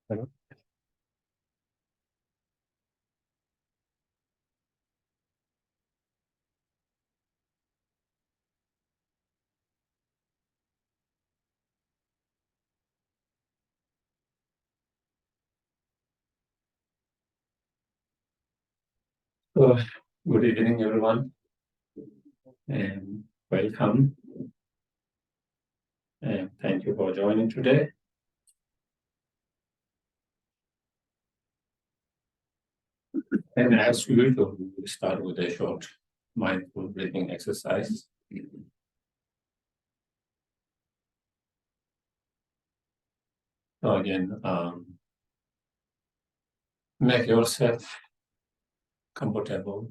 Hello. So, good evening, everyone, and welcome. And thank you for joining today. And as usual, we will start with a short mindful breathing exercise. So again, make yourself comfortable,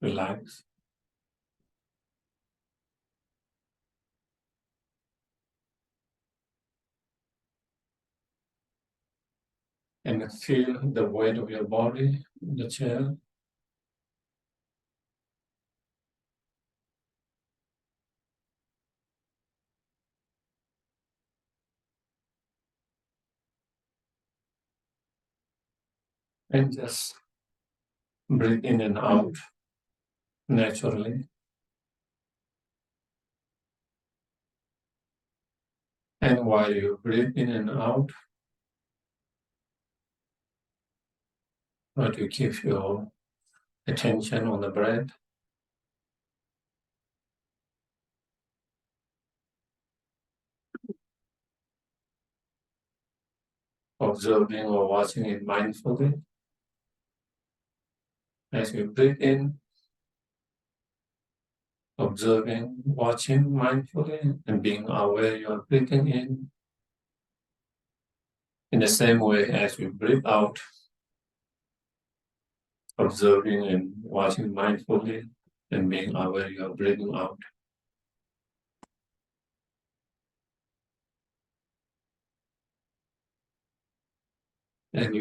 relax, and feel the weight of your body in the chair. And just breathe in and out naturally. And while you breathe in and out, try to keep your attention on the breath. Observing or watching it mindfully. As you breathe in, observing, watching mindfully, and being aware you are breathing in the same way as you breathe out, observing and watching mindfully, and being aware you are breathing out. And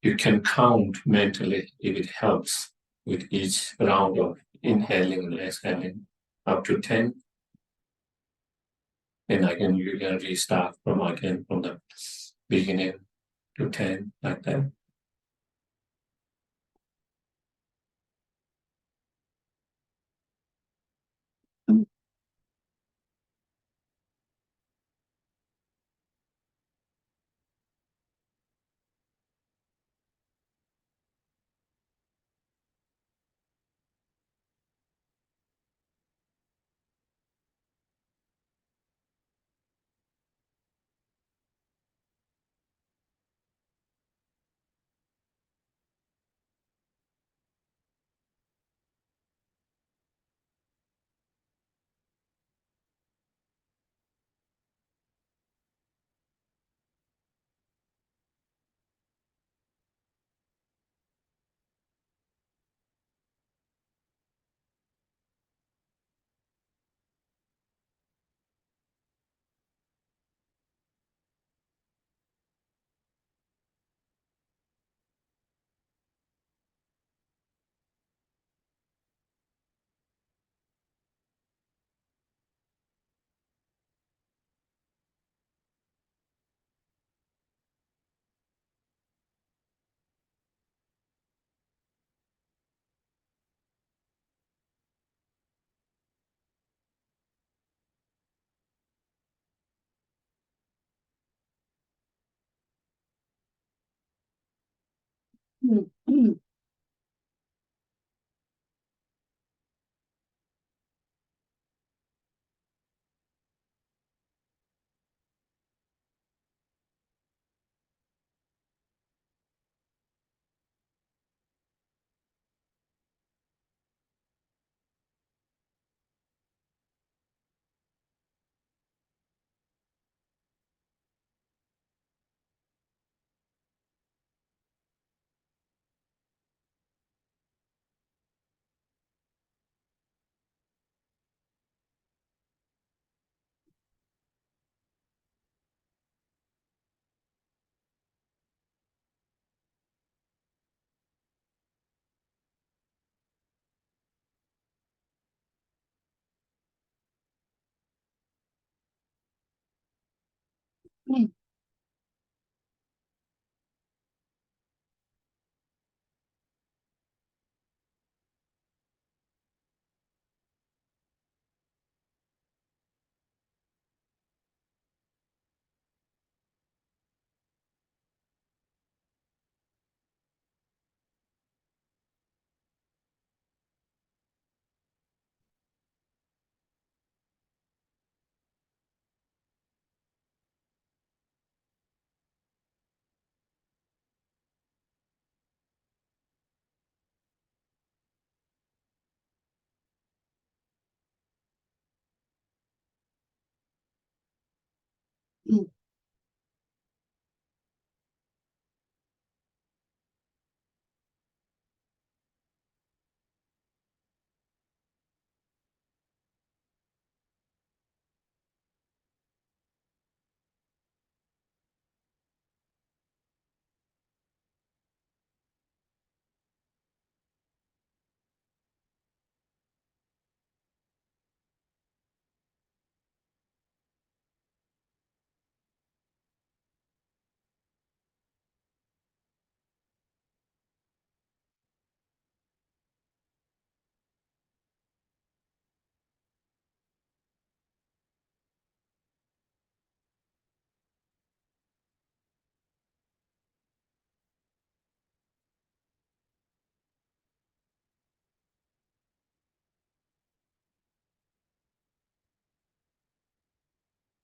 you can count mentally if it helps with each round of inhaling and exhaling up to 10. And again, you can restart from the beginning to 10 like that.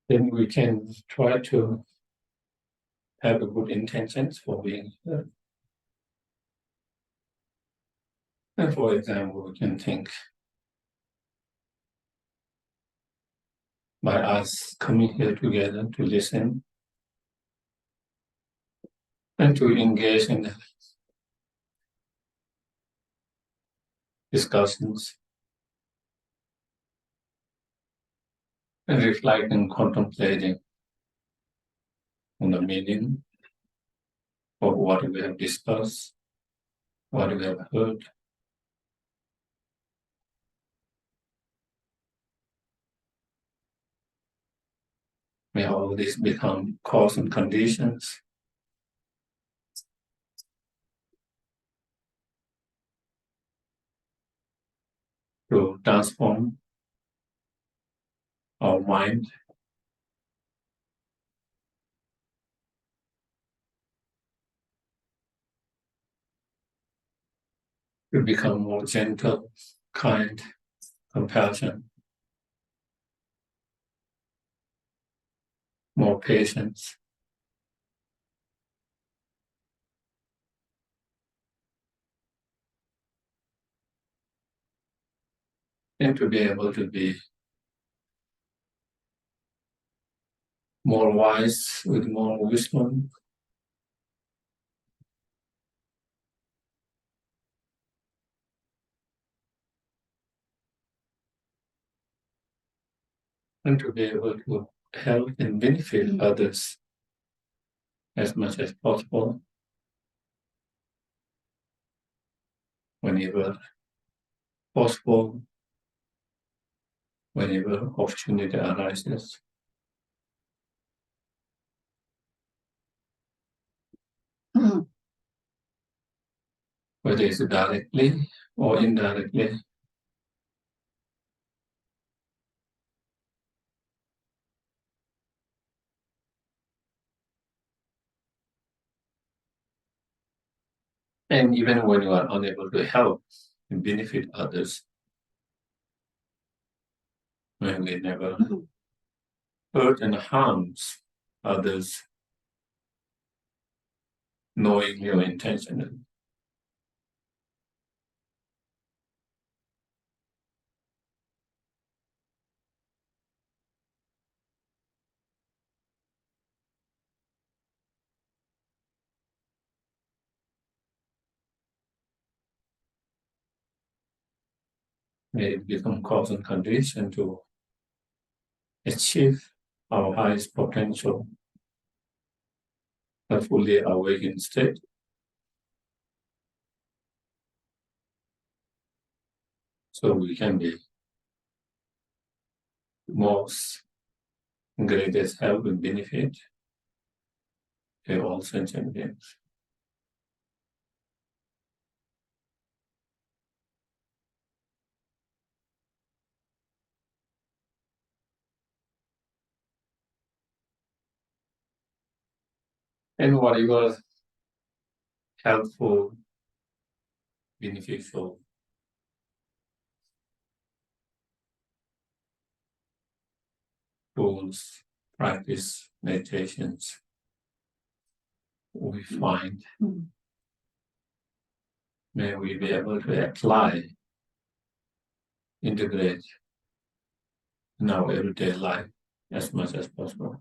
Then we can try to have a good intentions for being here. And for example, we can think by us coming here together to listen and to engage in discussions and reflect and contemplating on the meaning of what we have discussed, what we have heard. May all this become cause and conditions to transform our mind to become more gentle, kind, compassion, more patience, and to be able to be more wise with more wisdom, and to be able to help and benefit others as much as possible whenever possible, whenever opportunity arises. Whether it's directly or indirectly. And even when you are unable to help and benefit others, when we never hurt and harms others knowingly or intentionally. May it become cause and condition to achieve our highest potential, a fully awakened state. So we can be most greatest help and benefit to all sentient beings. And whatever helpful, beneficial tools, practice, meditations we find, may we be able to apply, integrate in our everyday life as much as possible.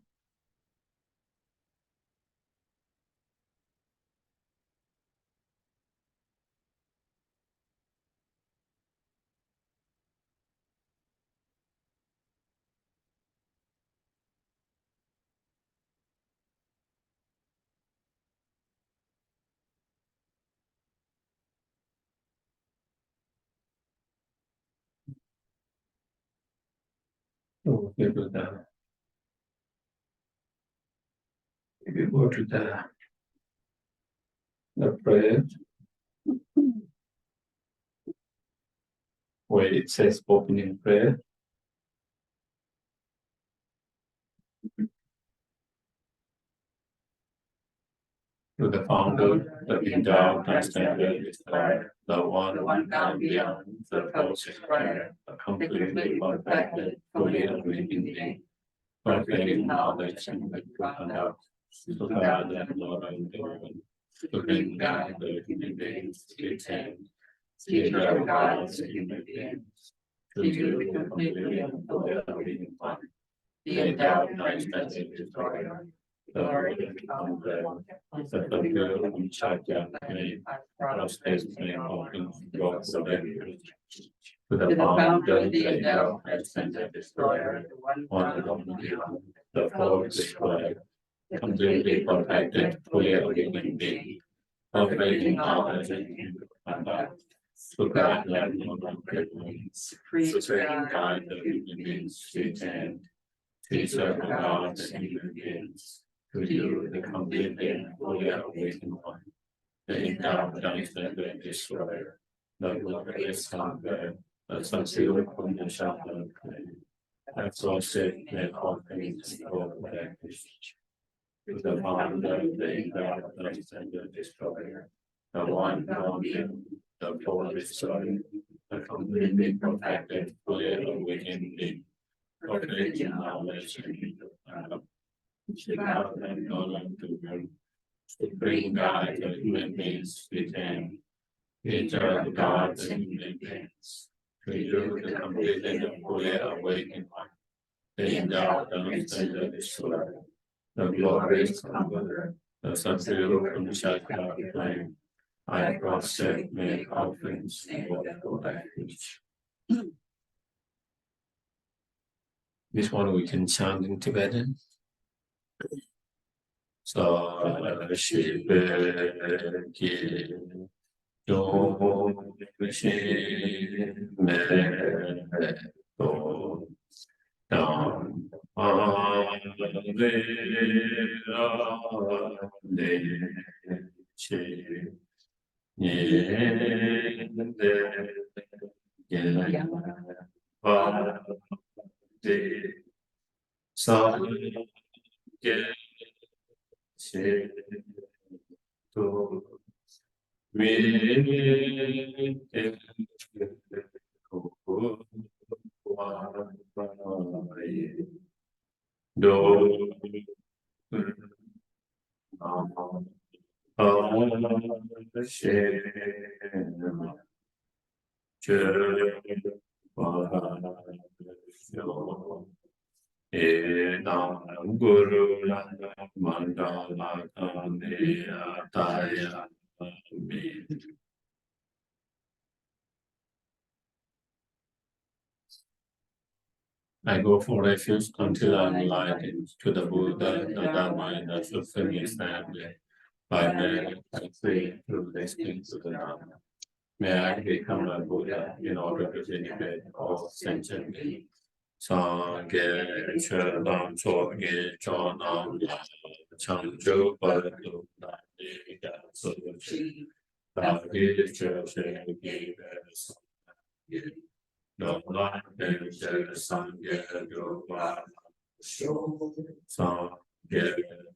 Okay, Buddha. If you go to the prayer where it says opening prayer, to the founder, the leader, transcendent, the one and beyond, the process, the completely perfected, fully living being, perfect knowledge and the conduct, to God and Lord and God, to bring God the human beings, to tend, teacher of God's human beings, to do completely and fully living one, the endowed transcendent destroyer, the origin of the girl who shot down many prostate many organs, drugs of every to the founder, the endowed transcendent destroyer, one of the fourth destroyer, completely perfected, fully living being, perfect knowledge and conduct. To God, let no one supreme God, the human beings, and teacher of God's human beings, to you, the complete and fully awakened one, the endowed transcendent destroyer, the glorious hunger, the sincere from the shelter of claim, exhausted and all things for practice. To the founder, the endowed transcendent destroyer, the one founding, the full destroyer, the completely perfected, fully awakened being, perfect in knowledge and God and God to him, supreme God and human beings within, nature of God and human beings, to you the complete and fully awakened one, the endowed and destroyer, the glorious comforter, the substitute from Shaka flame, I prostrate make offerings for refuge. This one we can chant in Tibetan. So, Sherab, Guru Mandala Ataya. I go for refuge until I'm enlightened to the Buddha, the Dharma, and the fulfilling family. By may I free through listening to the Dharma. May I become a Buddha in order to benefit all sentient beings. Sangye Sherab Choge Chonam Changju Padu Nani Gatsuchi Bhagi Geshe Gives No Light Sangye Yoga Sangye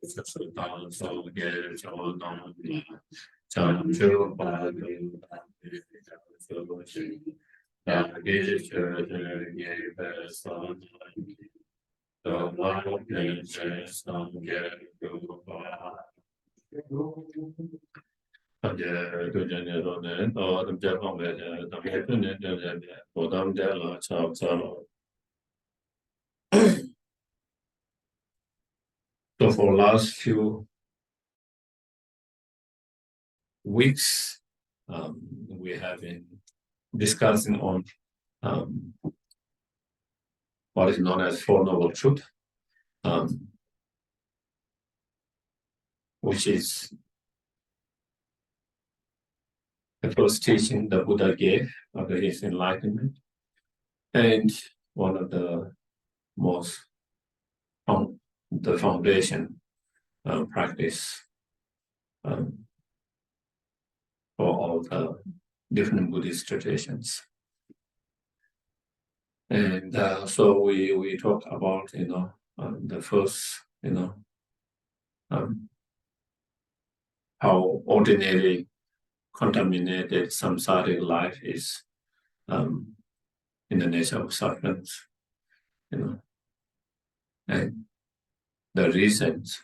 Sasudan Sangye Chonam Changju Padu Nani Gatsuchi So for last few weeks, we have been discussing on what is known as Four Noble Truth, which is the first teaching the Buddha gave after his enlightenment, and one of the most the foundation practice for all the different Buddhist traditions. And so we talk about the first how ordinary contaminated samsaric life is in the nature of sufferings, and the reasons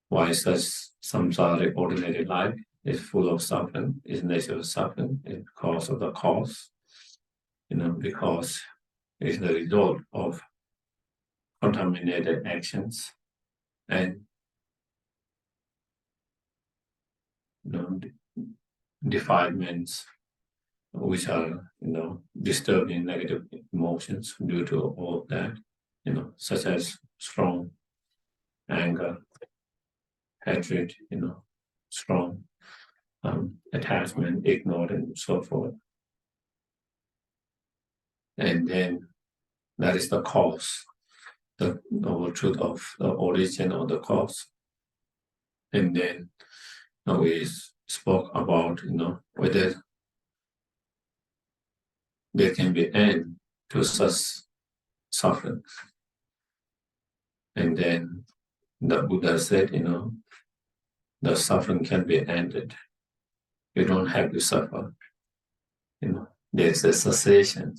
why such samsaric ordinary life is full of suffering, is nature of suffering, is because of the cause, because it's the result of contaminated actions and defilements, which are disturbing negative emotions due to all of that, such as strong anger, hatred, strong attachment, ignored, and so forth. And then that is the cause, the noble truth of the origin of the cause. And then we spoke about whether there can be end to such suffering. And then the Buddha said, the suffering can be ended. You don't have to suffer. There's a cessation.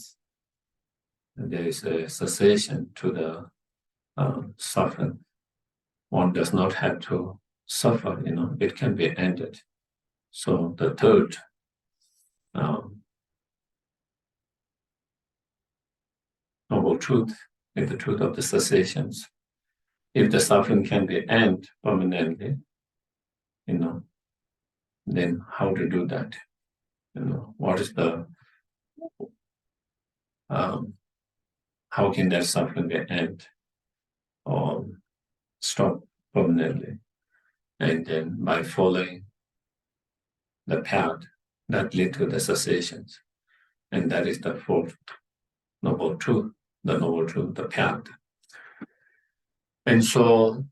There is a cessation to the suffering. One does not have to suffer. It can be ended. So the third noble truth is the truth of the cessations. If the suffering can be ended permanently, then how to do that? What is the how can that suffering be ended or stop permanently? And then by following the path that lead to the cessations, and that is the fourth noble truth, the path. And so,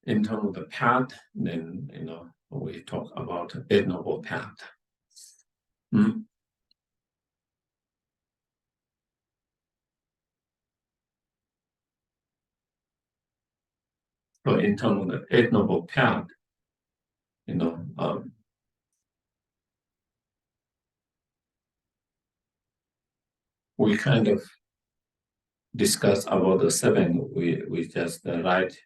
in terms of the path, then we talk about Eight Noble Path. So in terms of the Eight Noble Path, we kind of discuss about the seven. We just the right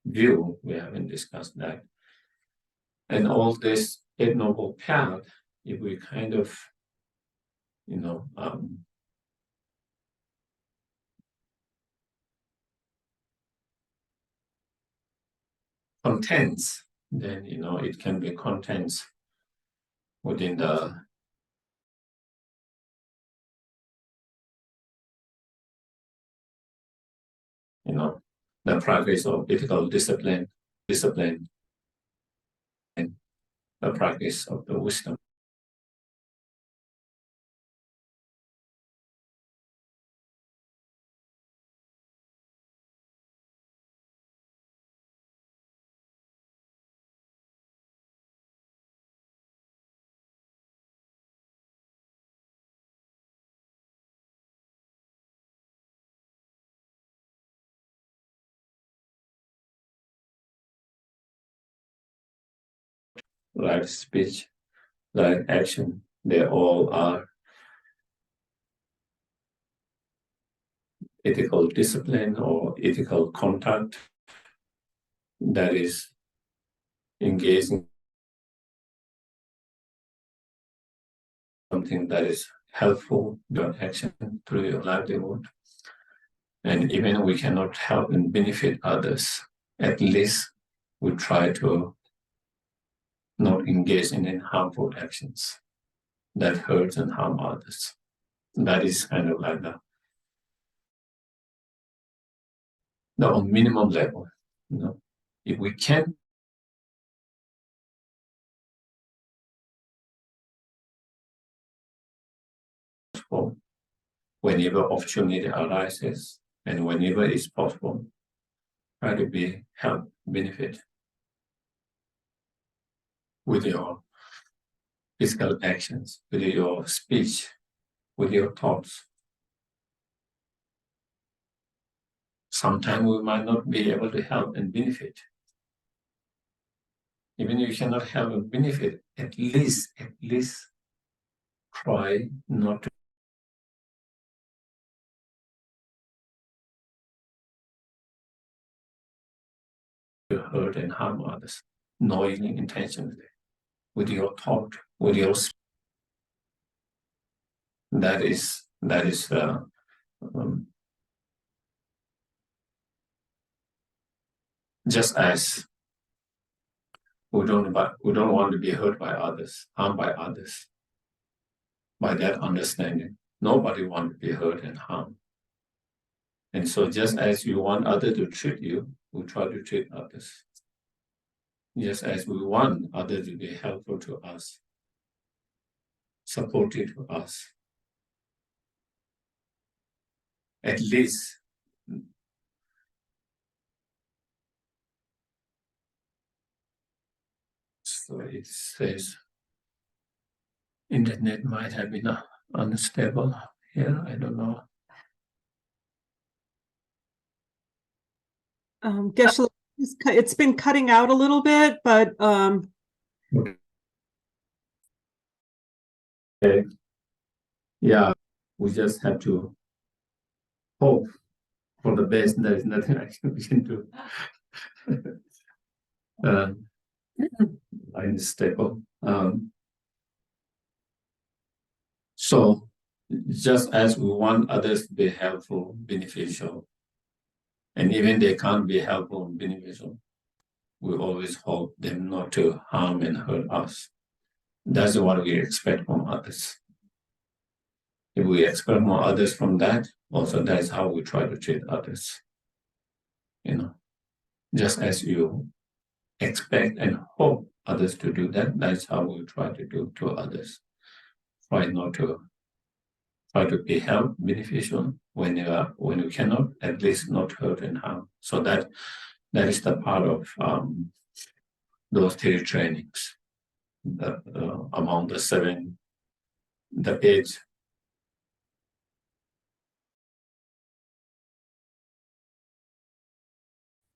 view. We haven't discussed that. And all this Eight Noble Path, if we kind of contents, then it can be contents within the the practice of ethical discipline, and the practice of the wisdom. Right speech, right action, they all are ethical discipline or ethical conduct that is engaging something that is helpful, your action through your livelihood. And even we cannot help and benefit others, at least we try to not engage in harmful actions that hurt and harm others. That is kind of like the minimum level. If we can, whenever opportunity arises, And whenever it's possible, try to be help, benefit with your physical actions, with your speech, with your thoughts. Sometimes we might not be able to help and benefit. Even if you cannot help and benefit, at least try not to hurt and harm others, knowingly, intentionally, with your thought, with your speech. That is just as we don't want to be hurt by others, harmed by others. By that understanding, nobody wants to be hurt and harmed. And so just as you want others to treat you, we try to treat others. Just as we want others to be helpful to us, supportive to us, at least so it says internet might have been unstable here. I don't know. Geshe, it's been cutting out a little bit, but okay. Yeah, we just have to hope for the best. There is nothing we can do. Line is stable. So just as we want others to be helpful, beneficial, and even they can't be helpful and beneficial, we always hope them not to harm and hurt us. That's what we expect from others. If we expect more others from that, also that's how we try to treat others. Just as you expect and hope others to do that, that's how we try to do to others. Try to be help beneficial when you cannot, at least not hurt and harm. So that is the part of those 3 trainings. Among the 7, the 8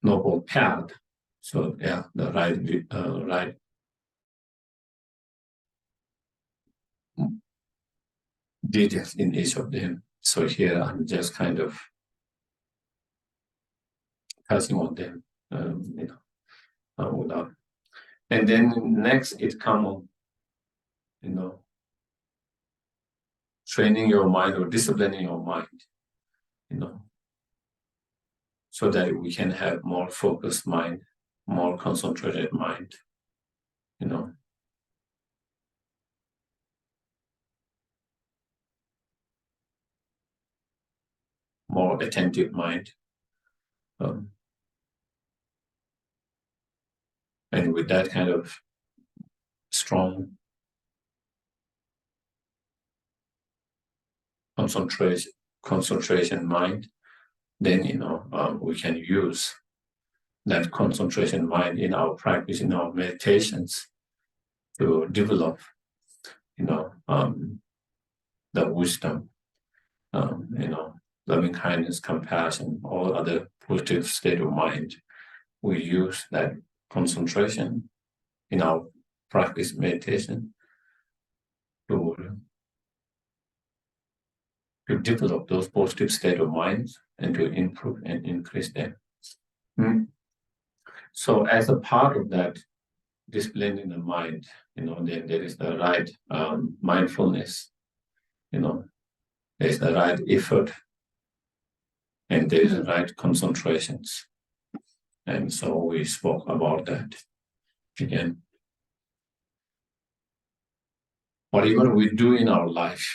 noble path. So yeah, the right details in each of them. So here I'm just kind of touching on them, without. And then next it comes on, training your mind or disciplining your mind, so that we can have more focused mind, more concentrated mind, more attentive mind. And with that kind of strong concentration mind, then we can use that concentration mind in our practice, in our meditations, to develop the wisdom, loving kindness, compassion, all other positive state of mind. We use that concentration in our practice meditation to develop those positive state of minds and to improve and increase them. So as a part of that discipline in the mind, then there is the right mindfulness, there's the right effort, and there is the right concentrations. And so we spoke about that again. Whatever we do in our life,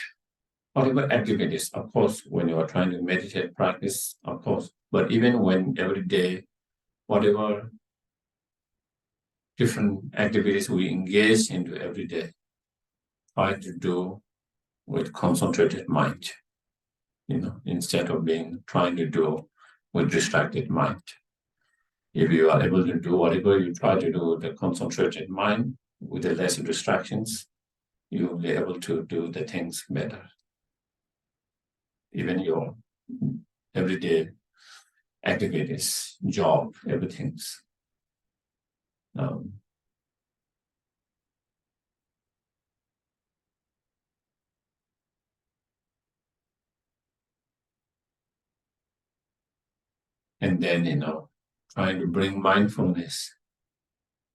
whatever activities, of course, when you are trying to meditate, practice, of course, but even when every day, whatever different activities we engage into every day, try to do with concentrated mind. instead of trying to do with distracted mind. If you are able to do whatever you try to do with a concentrated mind, with the less distractions, you will be able to do the things better. Even your everyday activities, job, everything's. And then, trying to bring mindfulness,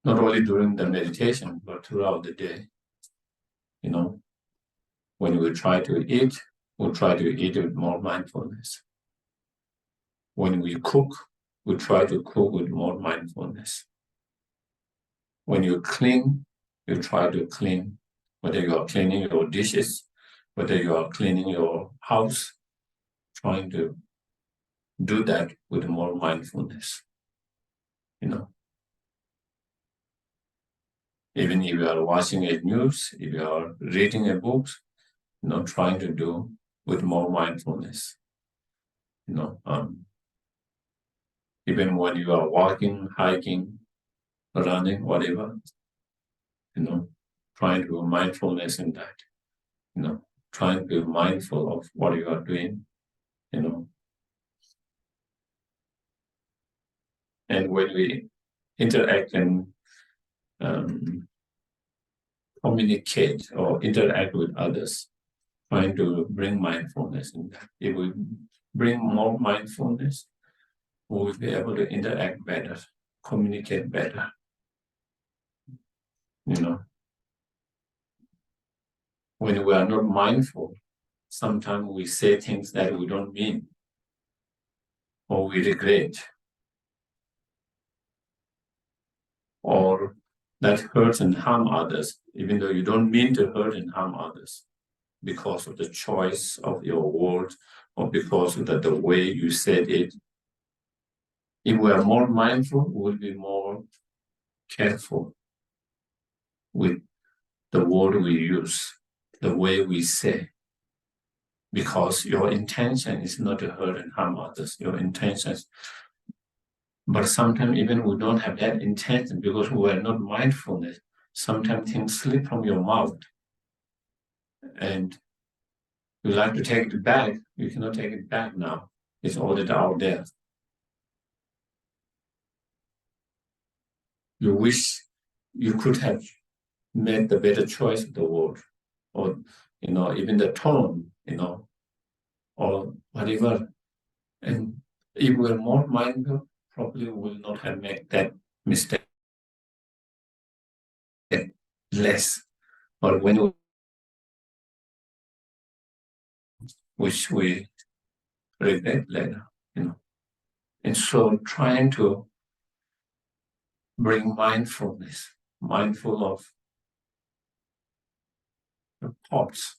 not only during the meditation, but throughout the day. When we try to eat, we'll try to eat with more mindfulness. When we cook, we try to cook with more mindfulness. When you clean, you try to clean, whether you are cleaning your dishes, whether you are cleaning your house, trying to do that with more mindfulness. Even if you are watching a news, if you are reading a book, trying to do with more mindfulness. Even when you are walking, hiking, running, whatever, trying to be mindfulness in that, trying to be mindful of what you are doing, And when we interact and communicate or interact with others, trying to bring mindfulness in that. If we bring more mindfulness, we will be able to interact better, communicate better. When we are not mindful, sometimes we say things that we don't mean or we regret or that hurts and harm others, even though you don't mean to hurt and harm others because of the choice of your words or because of the way you said it. If we are more mindful, we'll be more careful with the word we use, the way we say, because your intention is not to hurt and harm others. Your intentions, but sometimes even we don't have that intention because we are not mindfulness. Sometimes things slip from your mouth, and you like to take it back. You cannot take it back now. It's already out there. You wish you could have made the better choice of the word, or even the tone, or whatever. And if we're more mindful, probably will not have made that mistake less. But which we regret later, And so trying to bring mindfulness, mindful of your thoughts,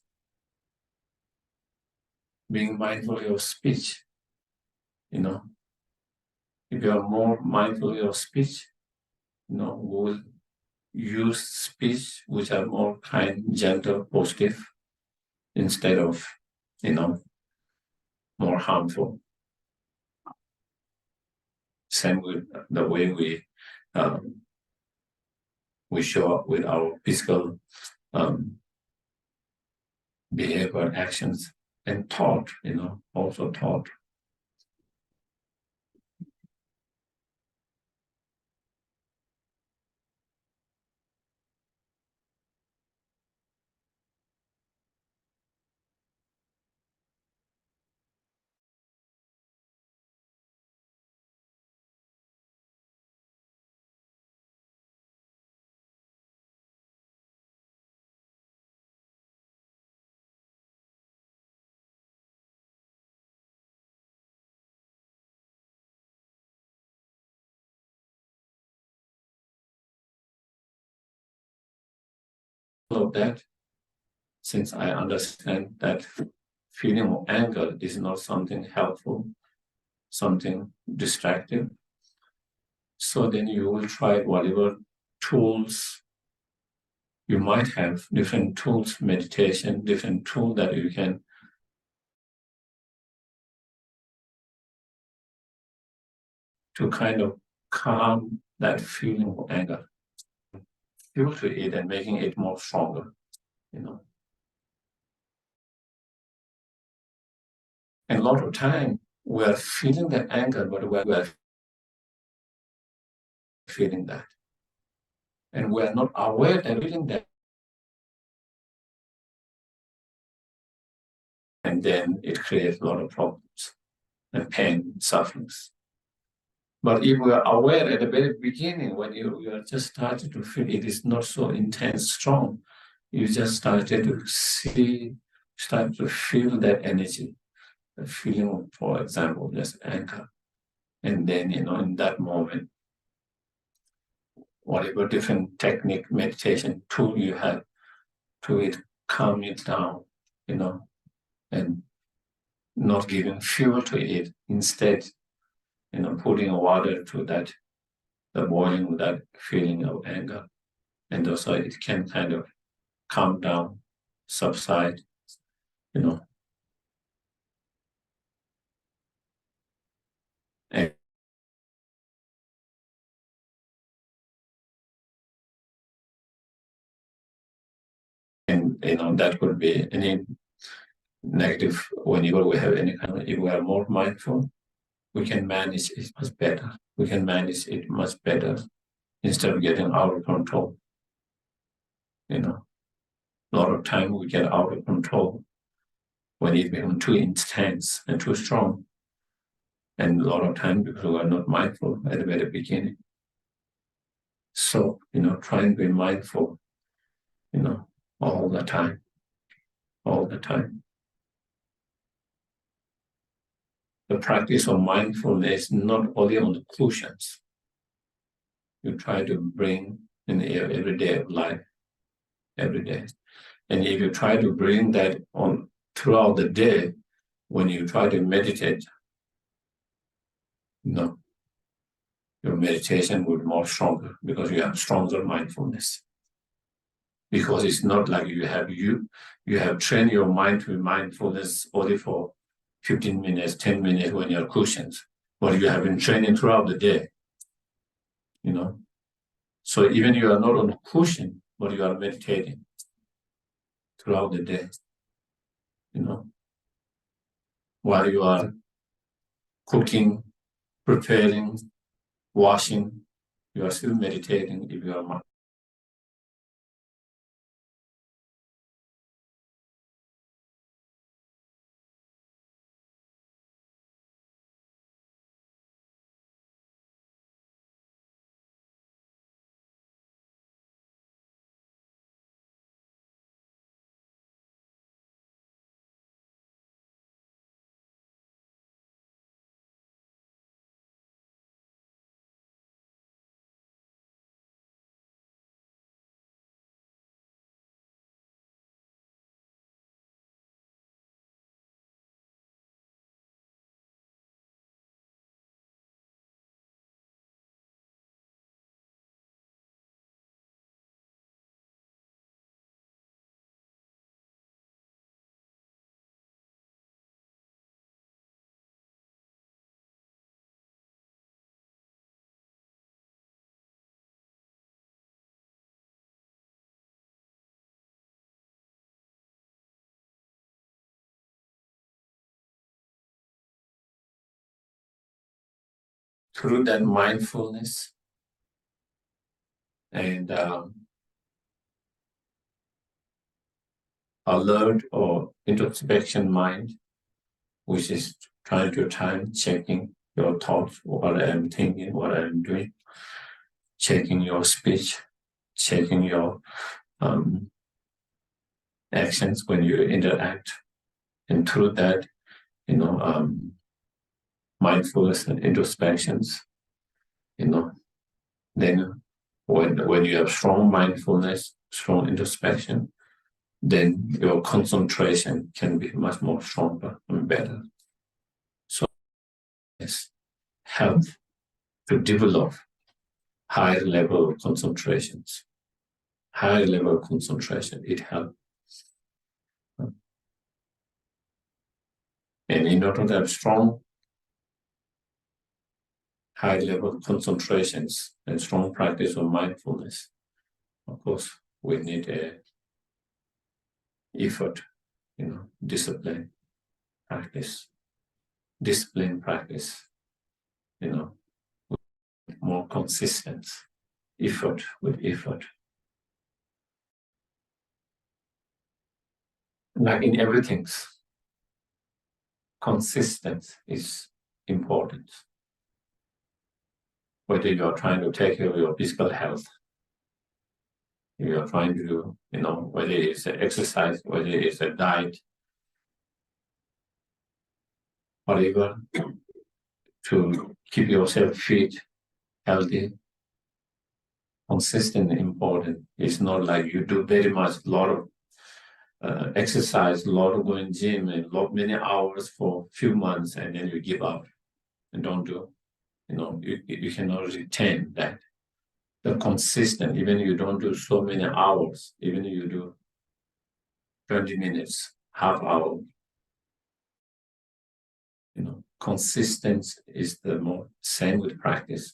being mindful of your speech, If you are more mindful of your speech, we will use speech which are more kind, gentle, positive, instead of, more harmful. Same with the way we show up with our physical behavior, actions, and thought, also thought. Of that, since I understand that feeling of anger is not something helpful, something distractive, so then you will try whatever tools you might have, different tools, meditation, different tools that you can to kind of calm that feeling of anger, fuel to it and making it more stronger, And a lot of time we're feeling the anger, but we're feeling that. And we're not aware that feeling that. And then it creates a lot of problems and pain, sufferings. But if we are aware at the very beginning, when you are just started to feel it is not so intense, strong, you just started to start to feel that energy, the feeling of, for example, just anger. And then, in that moment, whatever different technique, meditation tool you have to it, calm it down, and not giving fuel to it. Instead, putting water to that, the boiling, that feeling of anger. And also it can kind of calm down, subside, and that could be any negative. Whenever we have any kind of, if we are more mindful, we can manage it much better. We can manage it much better instead of getting out of control. A lot of time we get out of control when it becomes too intense and too strong. And a lot of time because we are not mindful at the very beginning. So, try and be mindful, all the time. All the time. The practice of mindfulness not only on the cushions. You try to bring in every day of life, every day. And if you try to bring that on throughout the day, when you try to meditate, your meditation will be more stronger because you have stronger mindfulness. Because it's not like you have trained your mind to be mindfulness only for 15 minutes, 10 minutes when you're cushions, but you have been training throughout the day, So even you are not on a cushion, but you are meditating throughout the day, while you are cooking, preparing, washing, you are still meditating if you are through that mindfulness and alert or introspection mind, which is trying to time checking your thoughts, what I'm thinking, what I'm doing, checking your speech, checking your actions when you interact. And through that, mindfulness and introspections, then when you have strong mindfulness, strong introspection, then your concentration can be much more stronger and better. So it's help to develop higher level of concentrations. Higher level of concentration, it helps. And in order to have strong high level concentrations and strong practice of mindfulness. Of course, we need a effort, discipline practice, more consistent effort with effort. Like in everything, consistent is important. Whether you're trying to take care of your physical health, you're trying to do, whether it's an exercise, whether it's a diet, whatever, to keep yourself fit, healthy, consistent, important. It's not like you do very much, a lot of exercise, a lot of going gym, and many hours for a few months, and then you give up and don't do. You cannot retain that. The consistent, even if you don't do so many hours, even if you do 20 minutes, half hour, consistent is the more same with practice.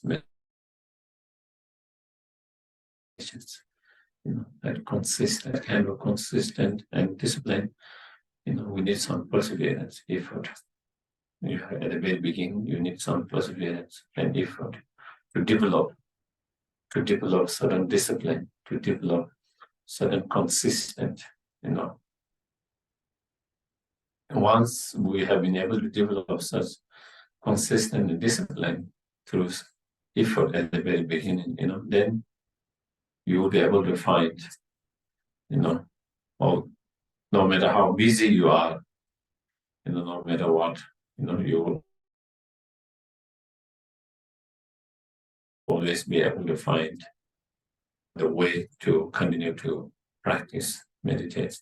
That consistent, kind of consistent and discipline, we need some perseverance, effort. At the very beginning, you need some perseverance and effort to develop certain discipline, to develop certain consistent, Once we have been able to develop such consistent discipline through effort at the very beginning, then you will be able to find, no matter how busy you are, no matter what, you will always be able to find the way to continue to practice, meditate.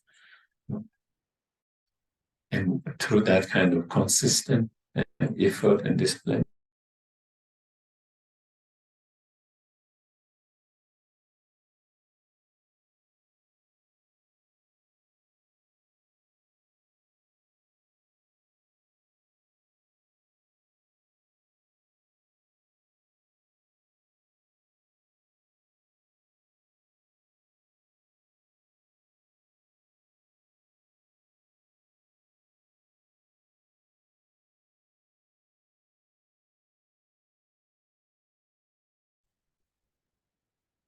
And through that kind of consistent effort and discipline,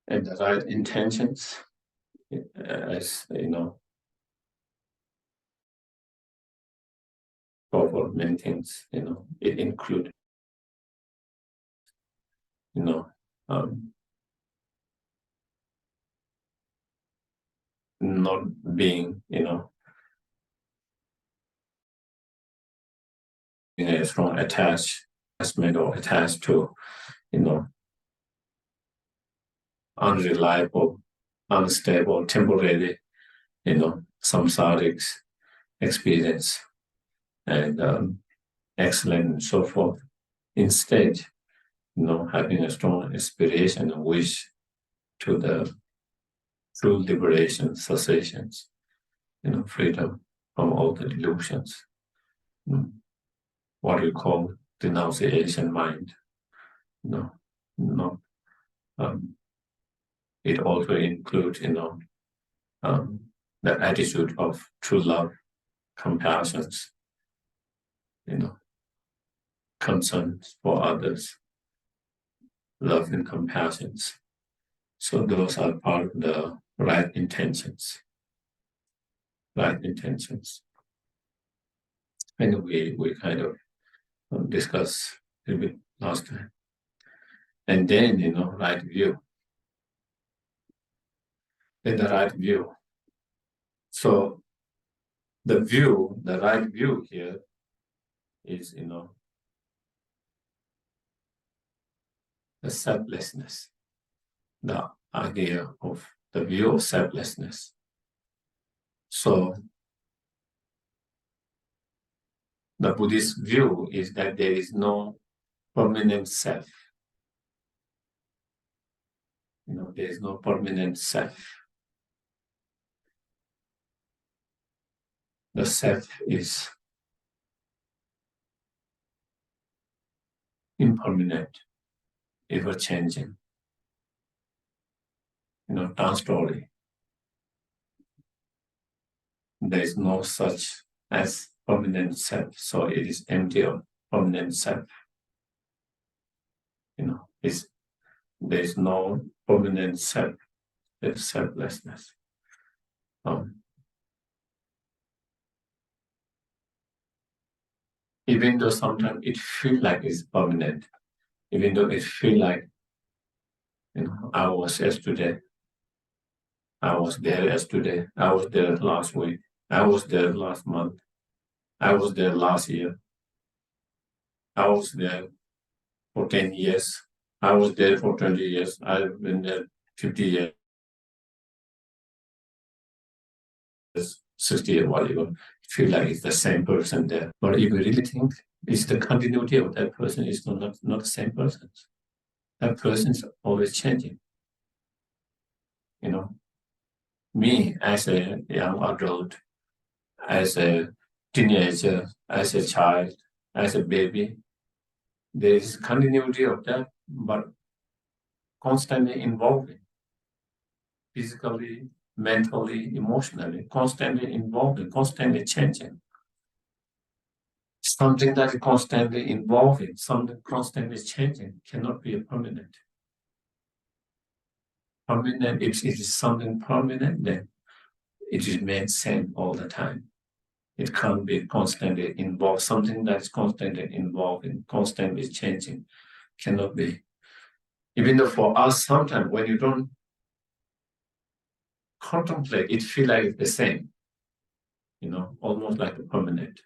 and the right intentions, as for many things, it includes, not being, in a strong attachment or attached to, unreliable, unstable, temporary, samsaric experience and excellent and so forth. Instead, having a strong aspiration and wish to the true liberation, cessations, freedom from all the delusions. What you call denunciation mind. It also includes, the attitude of true love, compassions, concerns for others, love and compassions. So those are part of the right intentions. And we kind of discussed a little bit last time. And then, right view. In the right view. So the right view here is, the selflessness, the idea of the view of selflessness. So the Buddhist view is that there is no permanent self. There is no permanent self. The self is impermanent. ever changing, transitory. There is no such as permanent self, so it is empty of permanent self. There is no permanent self. There's selflessness. Even though sometimes it feels like it's permanent, even though it feels like, I was yesterday, I was there yesterday, I was there last week, I was there last month, I was there last year, I was there for 10 years, I was there for 20 years, I've been there 50 years, 60 years, whatever. It feels like it's the same person there. But if you really think it's the continuity of that person, it's not the same person. That person is always changing. Me as a young adult, as a teenager, as a child, as a baby, there is continuity of that, but constantly involving, physically, mentally, emotionally, constantly involving, constantly changing. Something that is constantly involving, something constantly changing cannot be a permanent. Permanent, if it is something permanent, then it is made same all the time. It can't be constantly involved. Something that is constantly involving, constantly changing, cannot be. Even though for us, sometimes when you don't contemplate, it feels like it's the same, almost like a permanent,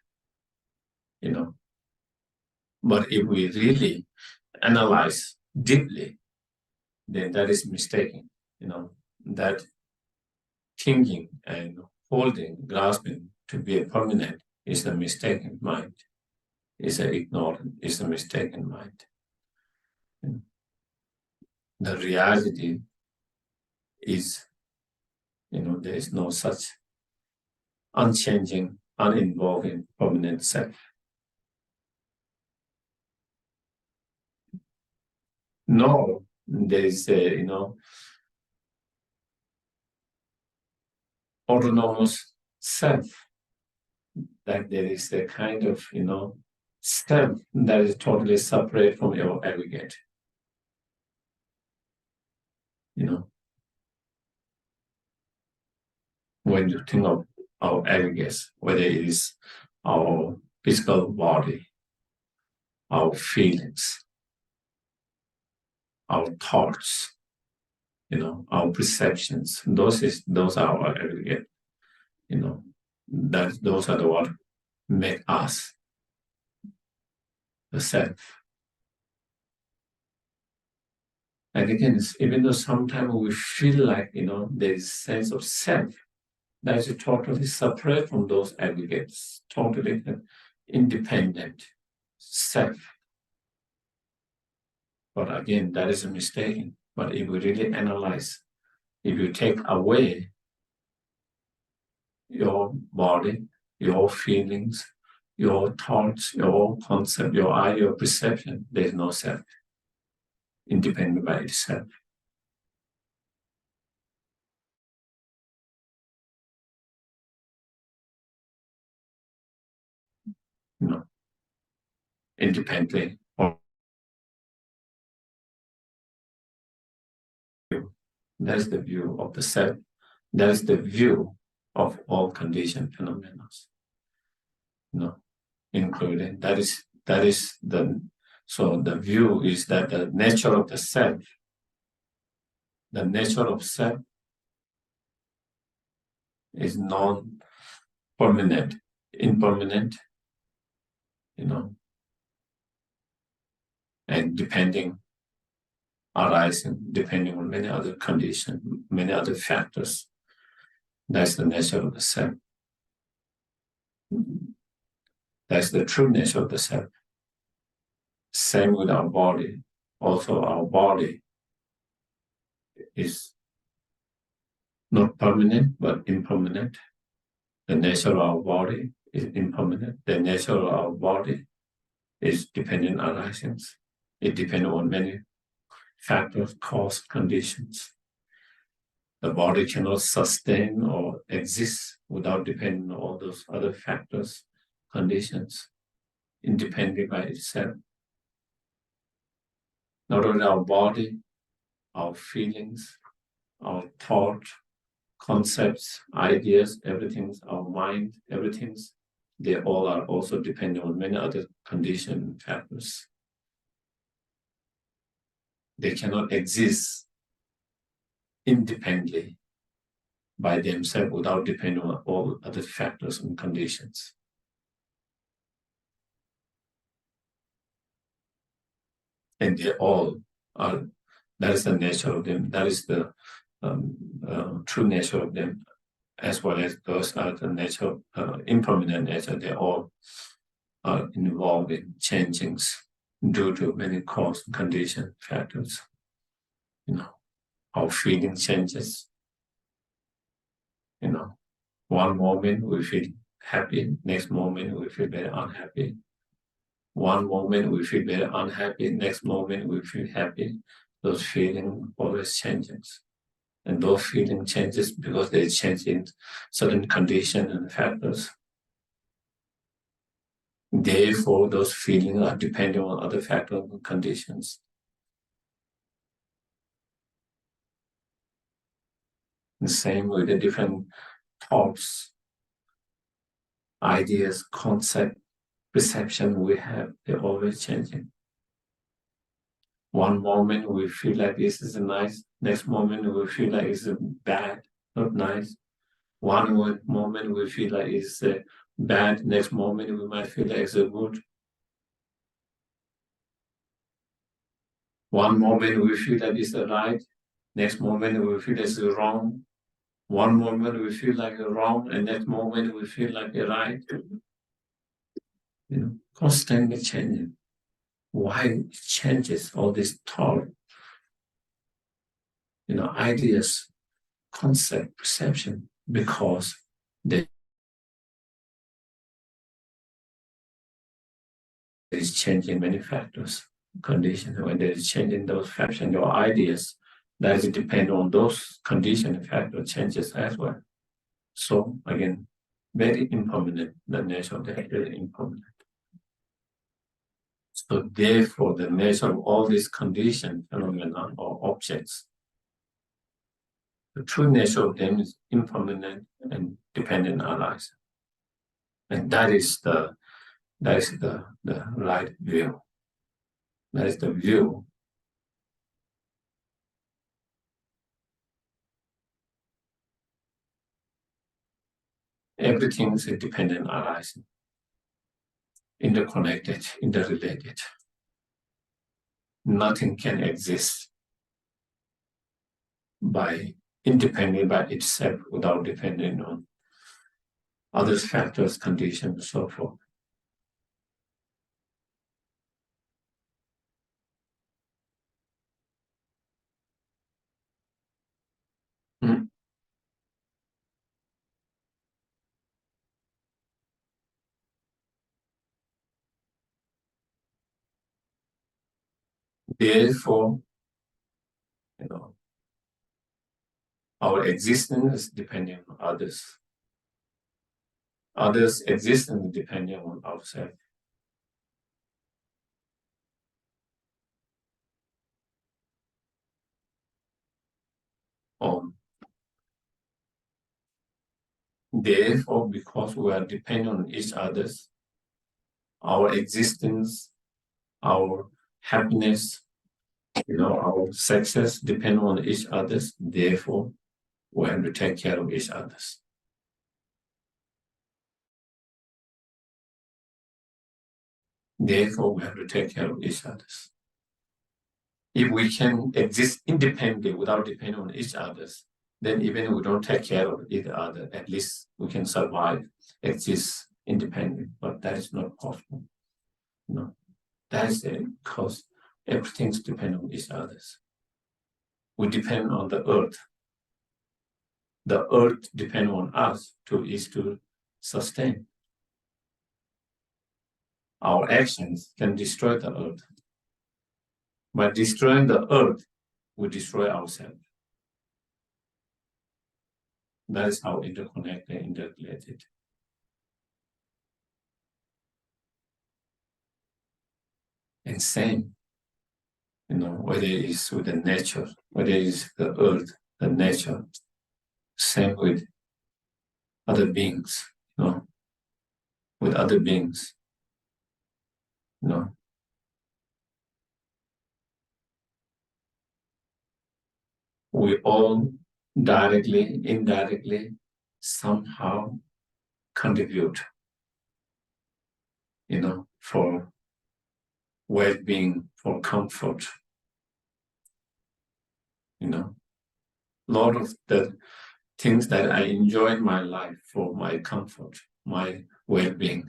But if we really analyze deeply, then that is mistaken, that thinking and holding, grasping to be a permanent is a mistaken mind, is an ignorant, is a mistaken mind. The reality is, there is no such unchanging, uninvolving, permanent self. No, there is a, autonomous self, that there is a kind of, self that is totally separate from your aggregate. When you think of our aggregates, whether it is our physical body, our feelings, our thoughts, our perceptions, those are our aggregate. Those are the what make us the self. And again, even though sometimes we feel like, there is a sense of self that is totally separate from those aggregates, totally independent self. But again, that is a mistake. But if we really analyze, if you take away your body, your feelings, your thoughts, your concept, your eye, your perception, there's no self, independent by itself. Independently. That is the view of the self. That is the view of all conditioned phenomena. Including that is the view is that the nature of the self, is non-permanent, impermanent, and arising depending on many other conditions, many other factors. That's the nature of the self. That's the true nature of the self. Same with our body. Also, our body is not permanent, but impermanent. The nature of our body is impermanent. The nature of our body is dependent arisings. It depends on many factors cause conditions. The body cannot sustain or exist without depending on all those other factors, conditions, independent by itself. Not only our body, our feelings, our thought, concepts, ideas, everything's our mind, everything's, they all are also dependent on many other condition factors. They cannot exist independently by themselves without depending on all other factors and conditions. And they all are, that is the nature of them, that is the true nature of them, as well as those are the nature, impermanent nature. They all are involved in changings due to many cause and condition factors. Our feeling changes. One moment we feel happy, next moment we feel very unhappy. One moment we feel very unhappy, next moment we feel happy. Those feelings always changes. And those feeling changes because they change in certain conditions and factors. Therefore, those feelings are dependent on other factors and conditions. The same with the different thoughts, ideas, concept, perception we have, they're always changing. One moment we feel like this is nice, next moment we feel like it's bad, not nice. One moment we feel like it's bad, next moment we might feel like it's good. One moment we feel like it's right, next moment we feel it's wrong. One moment we feel like wrong, and next moment we feel like right. Constantly changing. Why it changes all this thought? Ideas, concept, perception, because there is change in many factors, conditions. When there is change in those factors, your ideas, that is depend on those condition and factor changes as well. So again, very impermanent, the nature of the very impermanent. So therefore, the nature of all these condition, phenomena, or objects, the true nature of them is impermanent and dependent on lives. And that is the right view. That is the view. Everything is dependent on lives. Interconnected, interrelated. Nothing can exist independent by itself without depending on other factors, conditions, and so forth. Therefore, our existence is depending on others. Others' existence is depending on ourselves. Therefore, because we are dependent on each other's, our existence, our happiness, our success depend on each other's. Therefore, we have to take care of each other's. Therefore, we have to take care of each other's. If we can exist independently without depending on each other's, then even if we don't take care of each other, at least we can survive, exist independently. But that is not possible. That is because everything's dependent on each other's. We depend on the earth. The earth depends on us to sustain. Our actions can destroy the earth. By destroying the earth, we destroy ourselves. That is how interconnected, interrelated. And same, whether it is with the nature, whether it is the earth, the nature, same with other beings, with other beings, we all directly, indirectly, somehow contribute, for well-being, for comfort. A lot of the things that I enjoy in my life for my comfort, my well-being,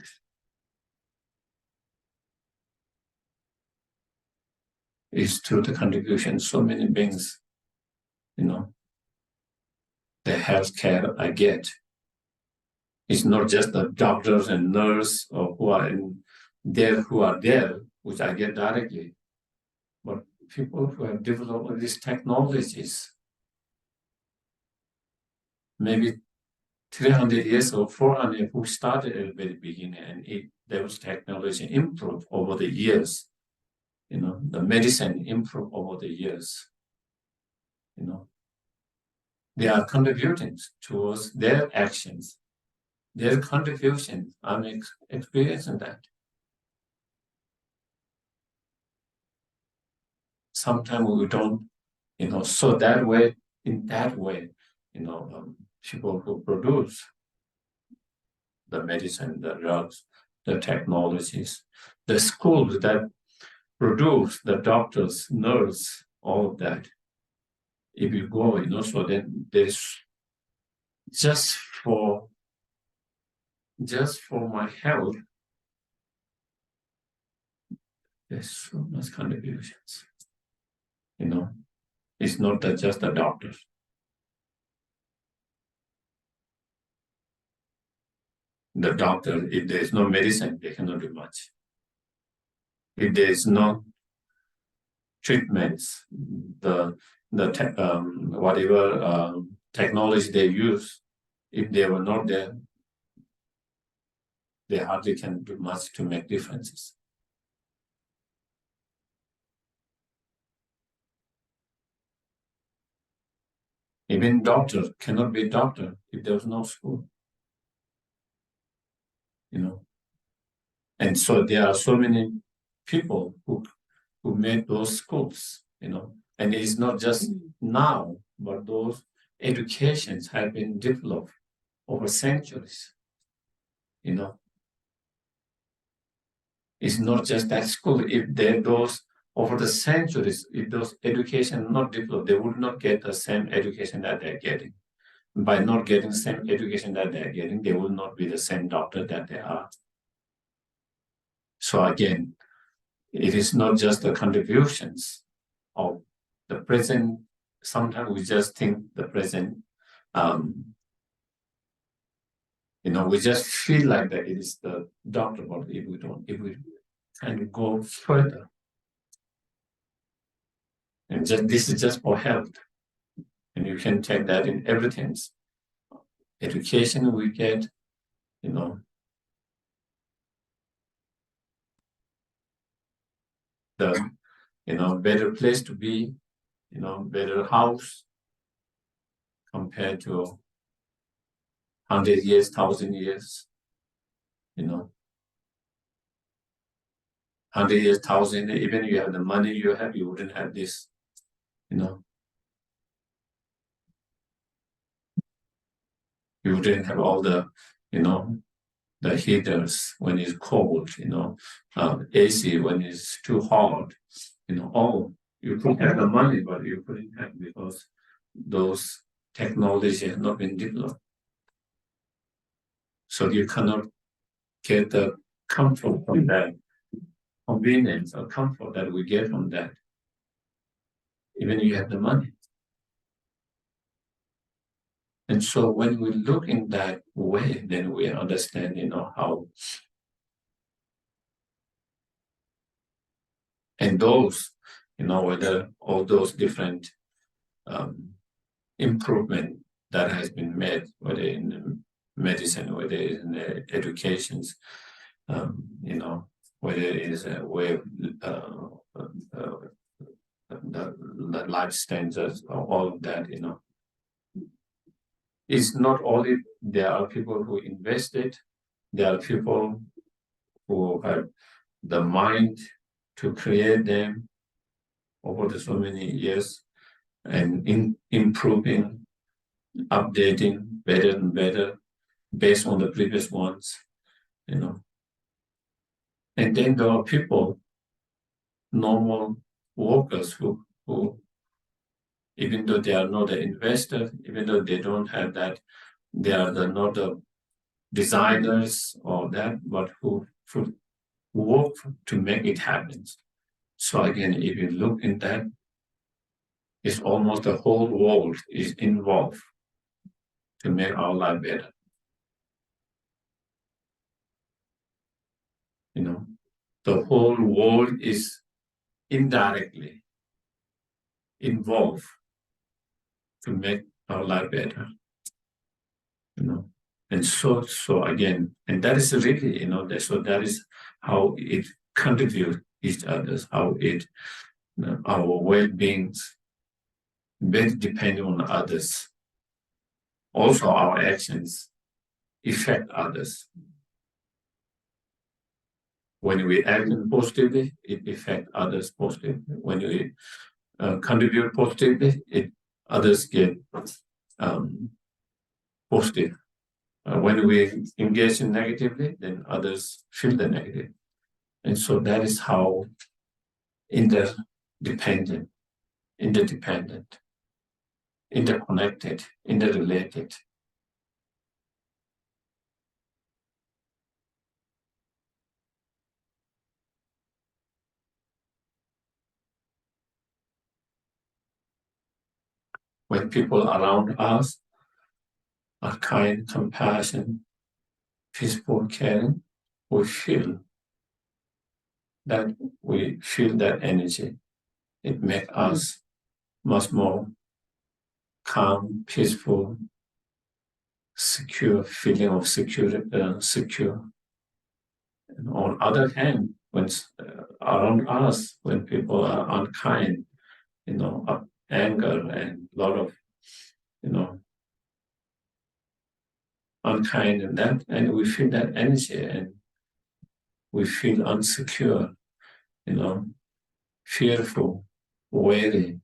is through the contribution so many beings, the health care I get. It's not just the doctors and nurse or who are there, which I get directly, but people who have developed these technologies, maybe 300 years or 400 who started at the very beginning, and those technology improved over the years. The medicine improved over the years. They are contributing towards their actions, their contribution. I'm experiencing that. Sometimes we don't, so that way, in that way, people who produce the medicine, the drugs, the technologies, the schools that produce the doctors, nurse, all of that. If you go, so then there's just for my health, there's so much contributions. It's not just the doctors. The doctor, if there is no medicine, they cannot do much. If there is no treatments, whatever technology they use, if they were not there, they hardly can do much to make differences. Even doctor cannot be a doctor if there was no school. And so there are so many people who made those schools, and it's not just now, but those educations have been developed over centuries. It's not just that school. If those over the centuries, if those education not developed, they would not get the same education that they're getting. By not getting the same education that they're getting, they will not be the same doctor that they are. So again, it is not just the contributions of the present. Sometimes we just think the present, we just feel like that it is the doctor, but if we kind of go further, and this is just for health, and you can take that in everything. Education we get, the better place to be, better house compared to 100 years, 1,000 years, 100 years, 1,000, even if you have the money you have, you wouldn't have this, You wouldn't have all the, the heaters when it's cold, AC when it's too hot, you could have the money, but you couldn't have because those technologies have not been developed. So you cannot get the comfort from that, convenience or comfort that we get from that, even if you have the money. And so when we look in that way, then we understand, how. And those, whether all those different improvement that has been made, whether in medicine, whether in the educations, whether it is a way the life standards, all of that, It's not only there are people who invested, there are people who have the mind to create them over the so many years and in improving, updating better and better based on the previous ones, And then there are people, normal workers who even though they are not an investor, even though they don't have that, they are not the designers or that, but who work to make it happen. So again, if you look in that, it's almost the whole world is involved to make our life better. The whole world is indirectly involved to make our life better. And so again, and that is really, so that is how it contributes each other, how it, our well-beings, very depending on others. Also, our actions affect others. When we act positively, it affects others positively. When we contribute positively, others get positive. When we engage in negatively, then others feel the negative. And so that is how interdependent, interdependent, interconnected, interrelated. When people around us are kind, compassionate, peaceful, caring, we feel that energy. It makes us much more calm, peaceful, secure, feeling of secure. And on the other hand, when around us, when people are unkind, anger and a lot of, unkind and we feel that energy and we feel insecure, fearful, wary,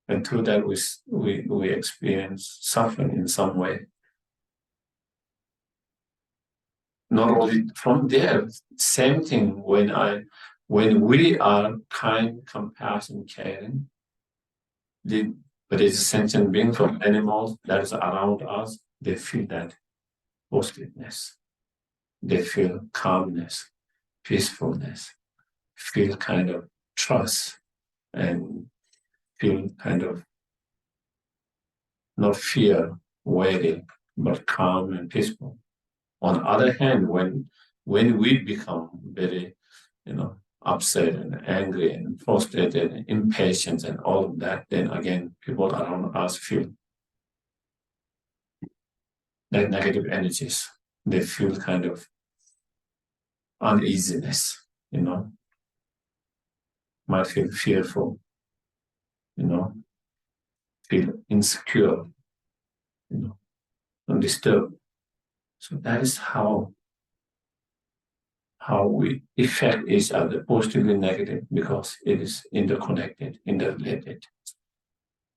and through that we experience suffering in some way. Not only from there, same thing when we are kind, compassionate, caring, but it's a sentient being from animals that is around us, they feel that positiveness. They feel calmness, peacefulness, feel kind of trust, and feel kind of not fear, waiting, but calm and peaceful. On the other hand, when we become very, upset and angry and frustrated and impatient and all of that, then again, people around us feel that negative energies. They feel kind of uneasiness, might feel fearful, feel insecure, undisturbed. So that is how we affect each other, positively, negative, because it is interconnected, interrelated.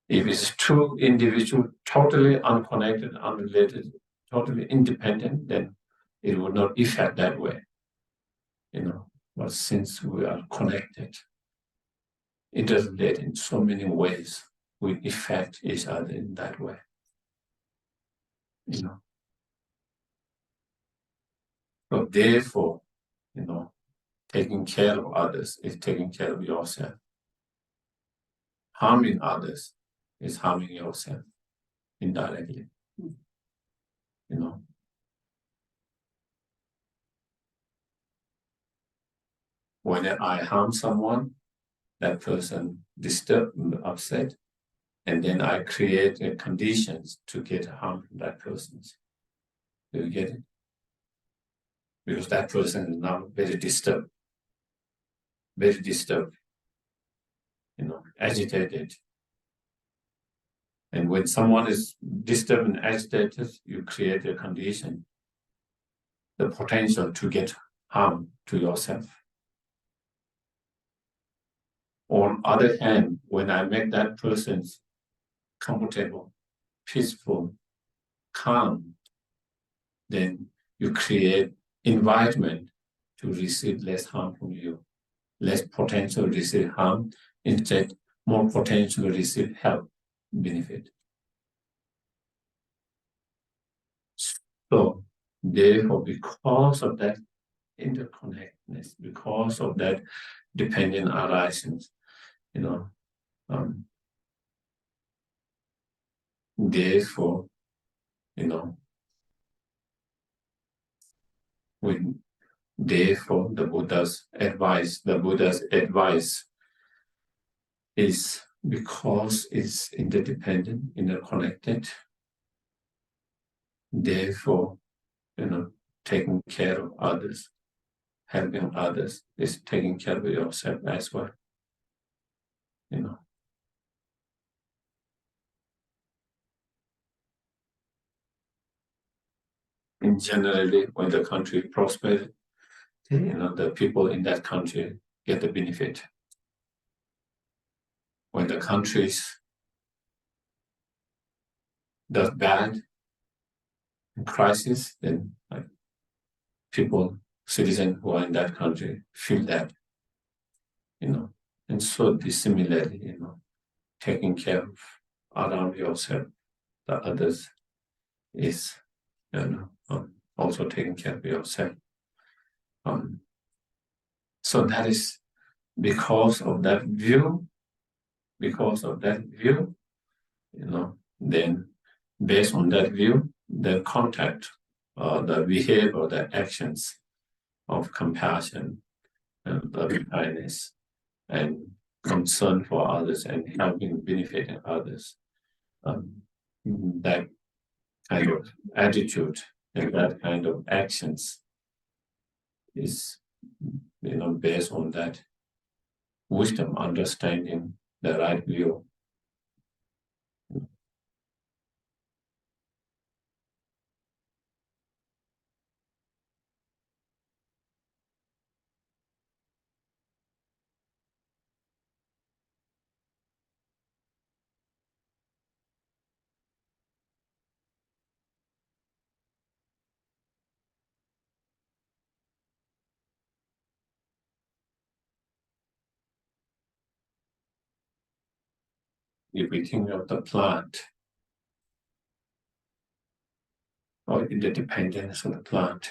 If it's two individual, totally unconnected, unrelated, totally independent, then it would not affect that way. But since we are connected, interrelated in so many ways, we affect each other in that way. So therefore, taking care of others is taking care of yourself. Harming others is harming yourself indirectly. When I harm someone, that person disturbed, upset, and then I create conditions to get harm from that person. Do you get it? Because that person is now very disturbed, agitated. And when someone is disturbed and agitated, you create a condition, the potential to get harm to yourself. On other hand, when I make that person comfortable, peaceful, calm, then you create environment to receive less harm from you, less potential to receive harm, instead more potential to receive help, benefit. So therefore, because of that interconnectedness, because of that dependent arisings, therefore, therefore the Buddha's advice is, because it's interdependent, interconnected, therefore, taking care of others, helping others is taking care of yourself as well. And generally, when the country prospers, the people in that country get the benefit. When the countries does bad, in crisis, then people, citizens who are in that country feel that, and so similarly, taking care of around yourself, the others is, also taking care of yourself. So that is because of that view, then based on that view, the contact, the behavior, the actions of compassion and loving kindness and concern for others and helping, benefiting others, that kind of attitude and that kind of actions is, based on that wisdom, understanding the right view. If we think of the plant, or in the dependence of the plant,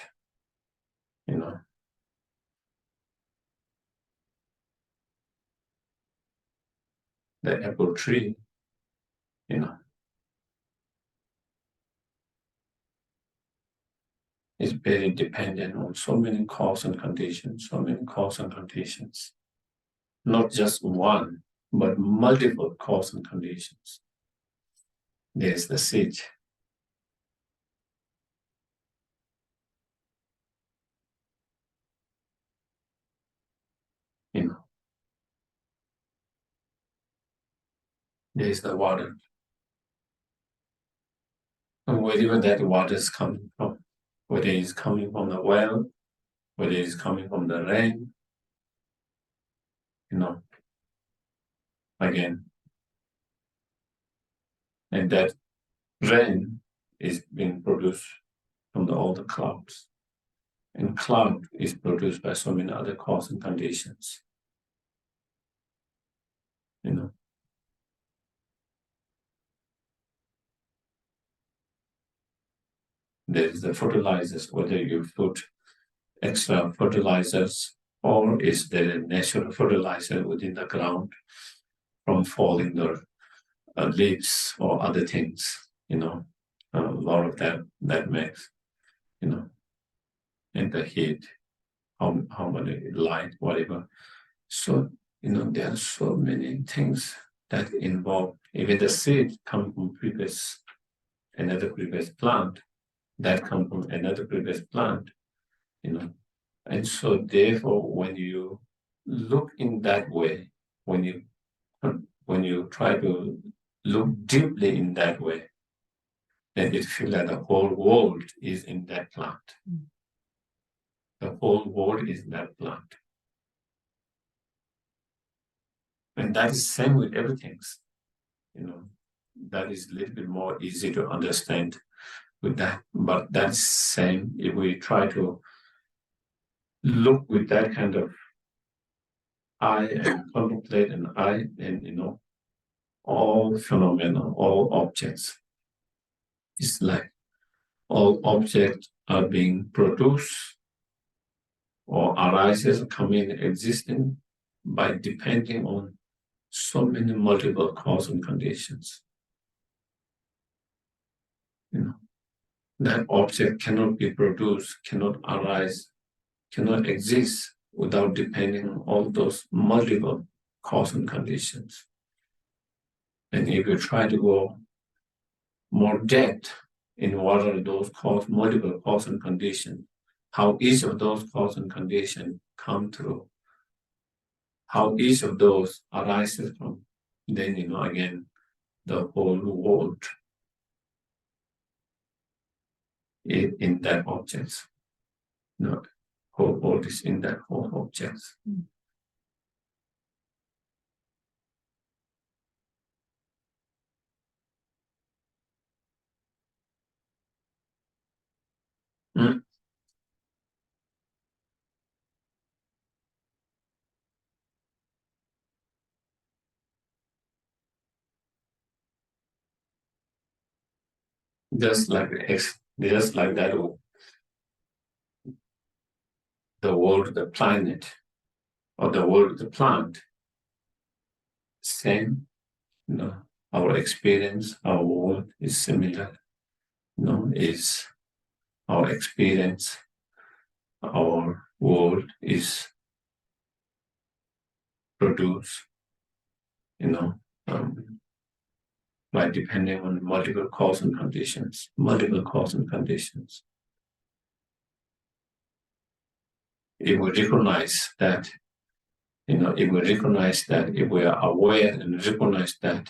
the apple tree, is very dependent on so many causes and conditions, not just one, but multiple causes and conditions. There's the seed. There's the water. And wherever that water is coming from, whether it's coming from the well, whether it's coming from the rain, again. And that rain is being produced from all the clouds. And cloud is produced by so many other causes and conditions. There's the fertilizers, whether you put extra fertilizers or is there a natural fertilizer within the ground from falling the leaves or other things, a lot of that makes, and the heat, how many light, whatever. So there are so many things that involve, even the seed come from another previous plant, that come from another previous plant, And so therefore, when you look in that way, when you try to look deeply in that way, then it feels like the whole world is in that plant. The whole world is in that plant. And that is same with everything. That is a little bit more easy to understand with that. But that's same if we try to look with that kind of eye and contemplate an eye, and all phenomena, all objects. It's like all objects are being produced or arises, come in existing by depending on so many multiple cause and conditions. That object cannot be produced, cannot arise, cannot exist without depending on all those multiple cause and conditions. And if you try to go more depth in what are those multiple cause and conditions, how each of those cause and conditions come through, how each of those arises from, then again, the whole world is in that object. Whole world is in that whole object. Just like that, the world, the planet, or the world, the plant, same. Our experience, our world is similar. Is our experience, our world is produced, by depending on multiple cause and conditions. If we recognize that, if we are aware and recognize that,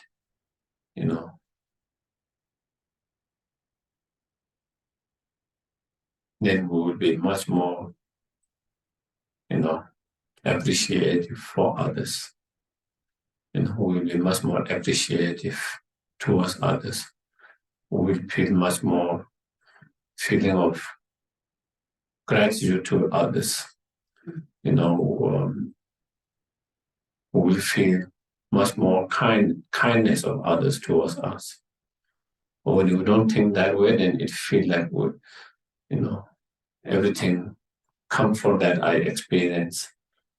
then we will be much more, appreciative for others. And we will be much more appreciative towards others. We will feel much more feeling of gratitude to others. We will feel much more kindness of others towards us. But when you don't think that way, then it feels like everything comfort that I experience,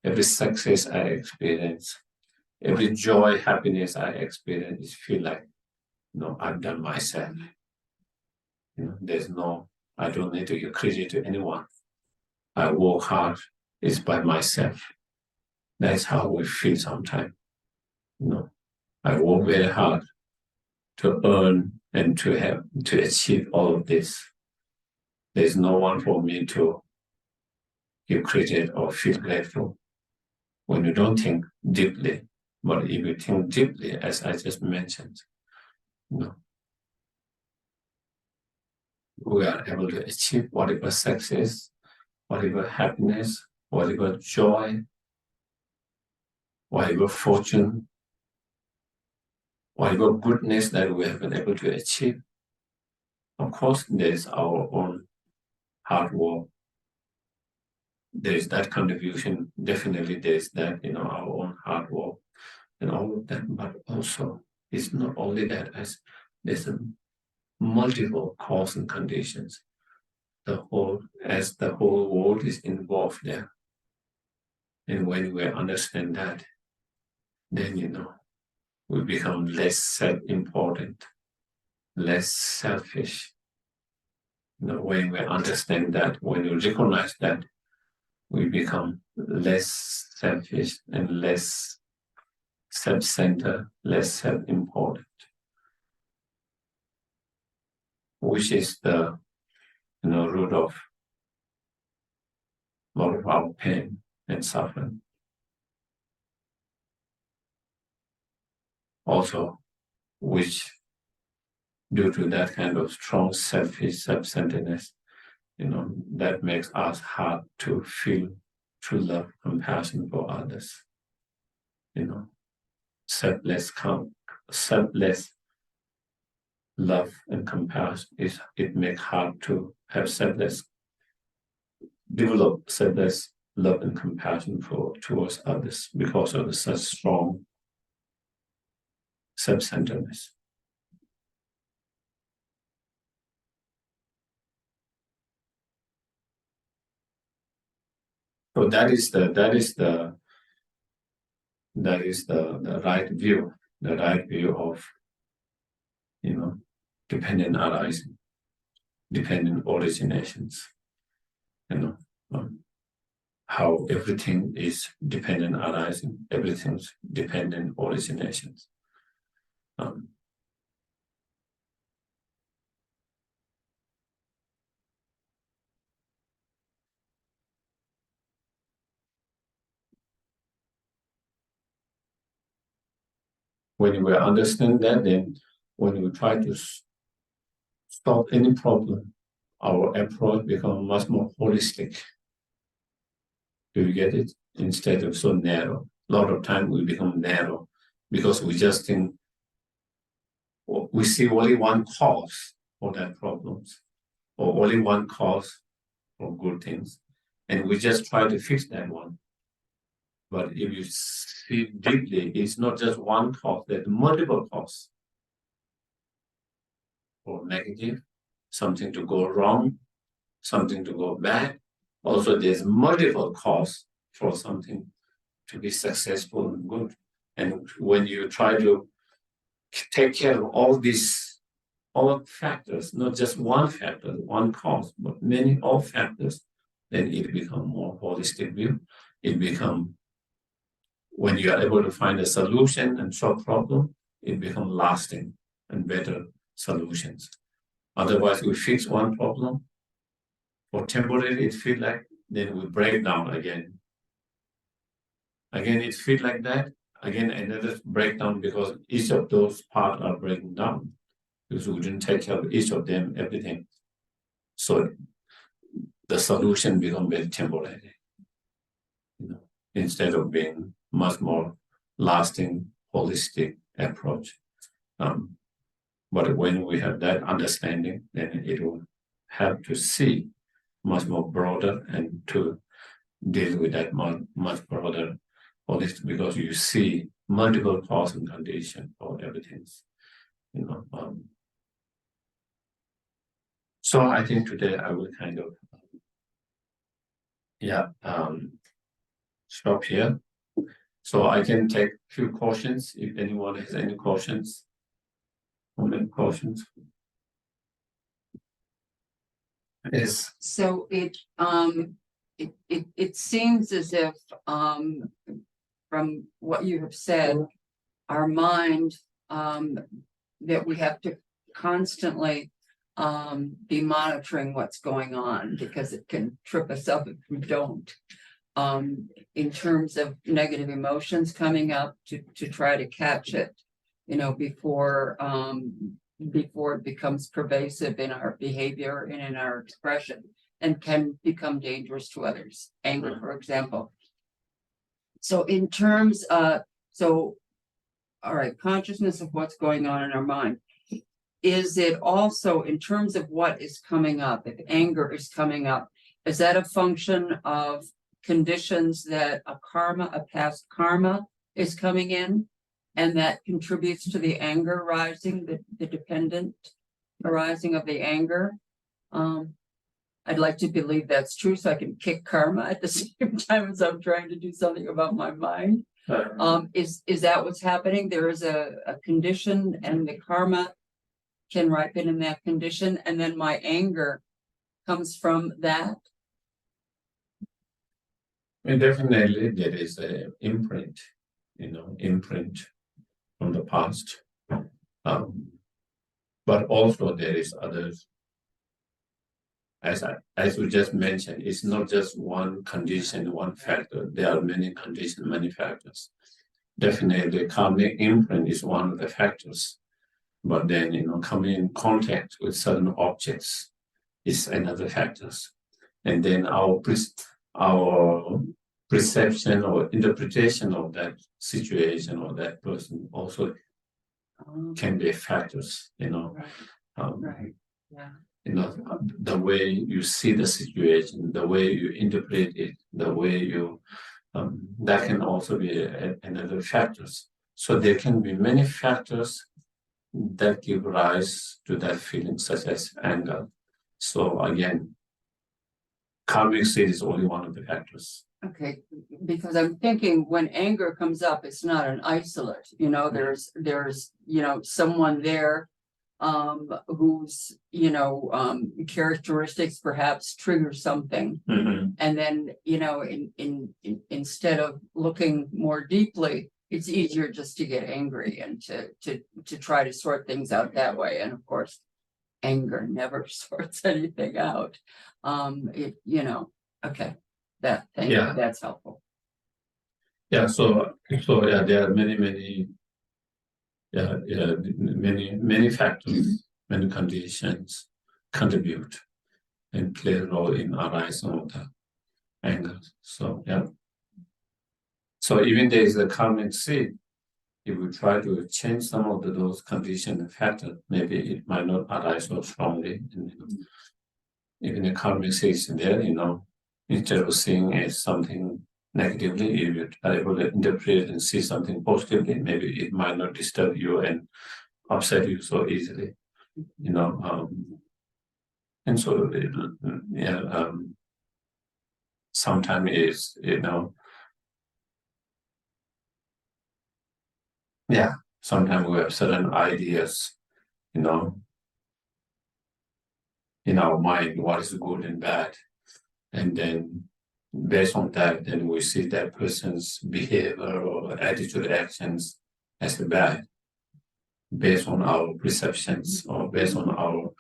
every success I experience, every joy, happiness I experience, feel like, I've done myself. I don't need to give credit to anyone. I work hard, it's by myself. That's how we feel sometimes. I work very hard to earn and to achieve all of this. There's no one for me to give credit or feel grateful when you don't think deeply. But if you think deeply, as I just mentioned, we are able to achieve whatever success, whatever happiness, whatever joy, whatever fortune, whatever goodness that we have been able to achieve. Of course, there is our own hard work. There is that contribution. Definitely, there is that, our own hard work and all of that. But also, it's not only that, as there's a multiple cause and conditions. The whole world is involved there. And when we understand that, then, we become less self-important, less selfish. When we understand that, when you recognize that, we become less selfish and less self-centered, less self-important, which is the root of a lot of our pain and suffering. Also, which due to that kind of strong selfish self-centeredness, that makes us hard to feel true love, compassion for others. Selfless love and compassion it makes hard to have develop selfless love and compassion towards others because of such strong self-centeredness. So that is the right view, of dependent arising, dependent originations. How everything is dependent arising, everything's dependent originations. When we understand that, then when we try to stop any problem, our approach becomes much more holistic. Do you get it? Instead of so narrow. A lot of time we become narrow because we just think we see only one cause for that problems or only one cause for good things. And we just try to fix that one. But if you see deeply, it's not just one cause, there's multiple causes for negative, something to go wrong, something to go bad. Also, there's multiple causes for something to be successful and good. And when you try to take care of all factors, not just one factor, one cause, but many all factors, then it becomes more holistic view. It becomes, when you are able to find a solution and solve problem, it becomes lasting and better solutions. Otherwise, we fix one problem, for temporary it feels like, then we break down again. Again, it feels like that. Again, another breakdown because each of those parts are breaking down because we didn't take care of each of them, everything. So the solution becomes very temporary, instead of being much more lasting, holistic approach. But when we have that understanding, then it will help to see much more broader and to deal with that much broader holistic, because you see multiple cause and condition for everything. So I think today I will kind of stop here. So I can take a few questions if anyone has any questions. Questions? Yes. So it seems as if from what you have said, our mind that we have to constantly be monitoring what's going on because it can trip us up if we don't. In terms of negative emotions coming up to try to catch it, before it becomes pervasive in our behavior and in our expression and can become dangerous to others. Anger, for example. So in terms of, all right, consciousness of what's going on in our mind. Is it also in terms of what is coming up, if anger is coming up, is that a function of conditions that a past karma is coming in, and that contributes to the anger rising, the dependent arising of the anger? I'd like to believe that's true so I can kick karma at the same time as I'm trying to do something about my mind. Is that what's happening? There is a condition and the karma can ripen in that condition, and then my anger comes from that? And definitely there is an imprint imprint from the past. But also there is others. As we just mentioned, it's not just one condition, one factor. There are many conditions, many factors. Definitely, karmic imprint is one of the factors. But then, coming in contact with certain objects is another factors. And then our perception or interpretation of that situation or that person also can be factors, Right. Right. Yeah. The way you see the situation, the way you interpret it, the way you that can also be another factors. So there can be many factors that give rise to that feeling, such as anger. So again, karmic seed is only one of the factors. Okay, because I'm thinking when anger comes up, it's not an isolate, there's, someone there whose, characteristics perhaps trigger something. And then, instead of looking more deeply, it's easier just to get angry and to try to sort things out that way. And of course, anger never sorts anything out. Okay. Thank you. That's helpful. Yeah. So yeah, there are many factors, many conditions contribute and play a role in arising of the anger. So yeah. So even there is a karmic seed, if we try to change some of those conditions and factors, maybe it might not arise so strongly. And, even a karmic seed is there, instead of seeing it as something negatively, if you are able to interpret and see something positively, maybe it might not disturb you and upset you so easily, and so sometimes is sometimes we have certain ideas, in our mind, what is good and bad, and then based on that, then we see that person's behavior or attitude, actions as bad, based on our perceptions or based on our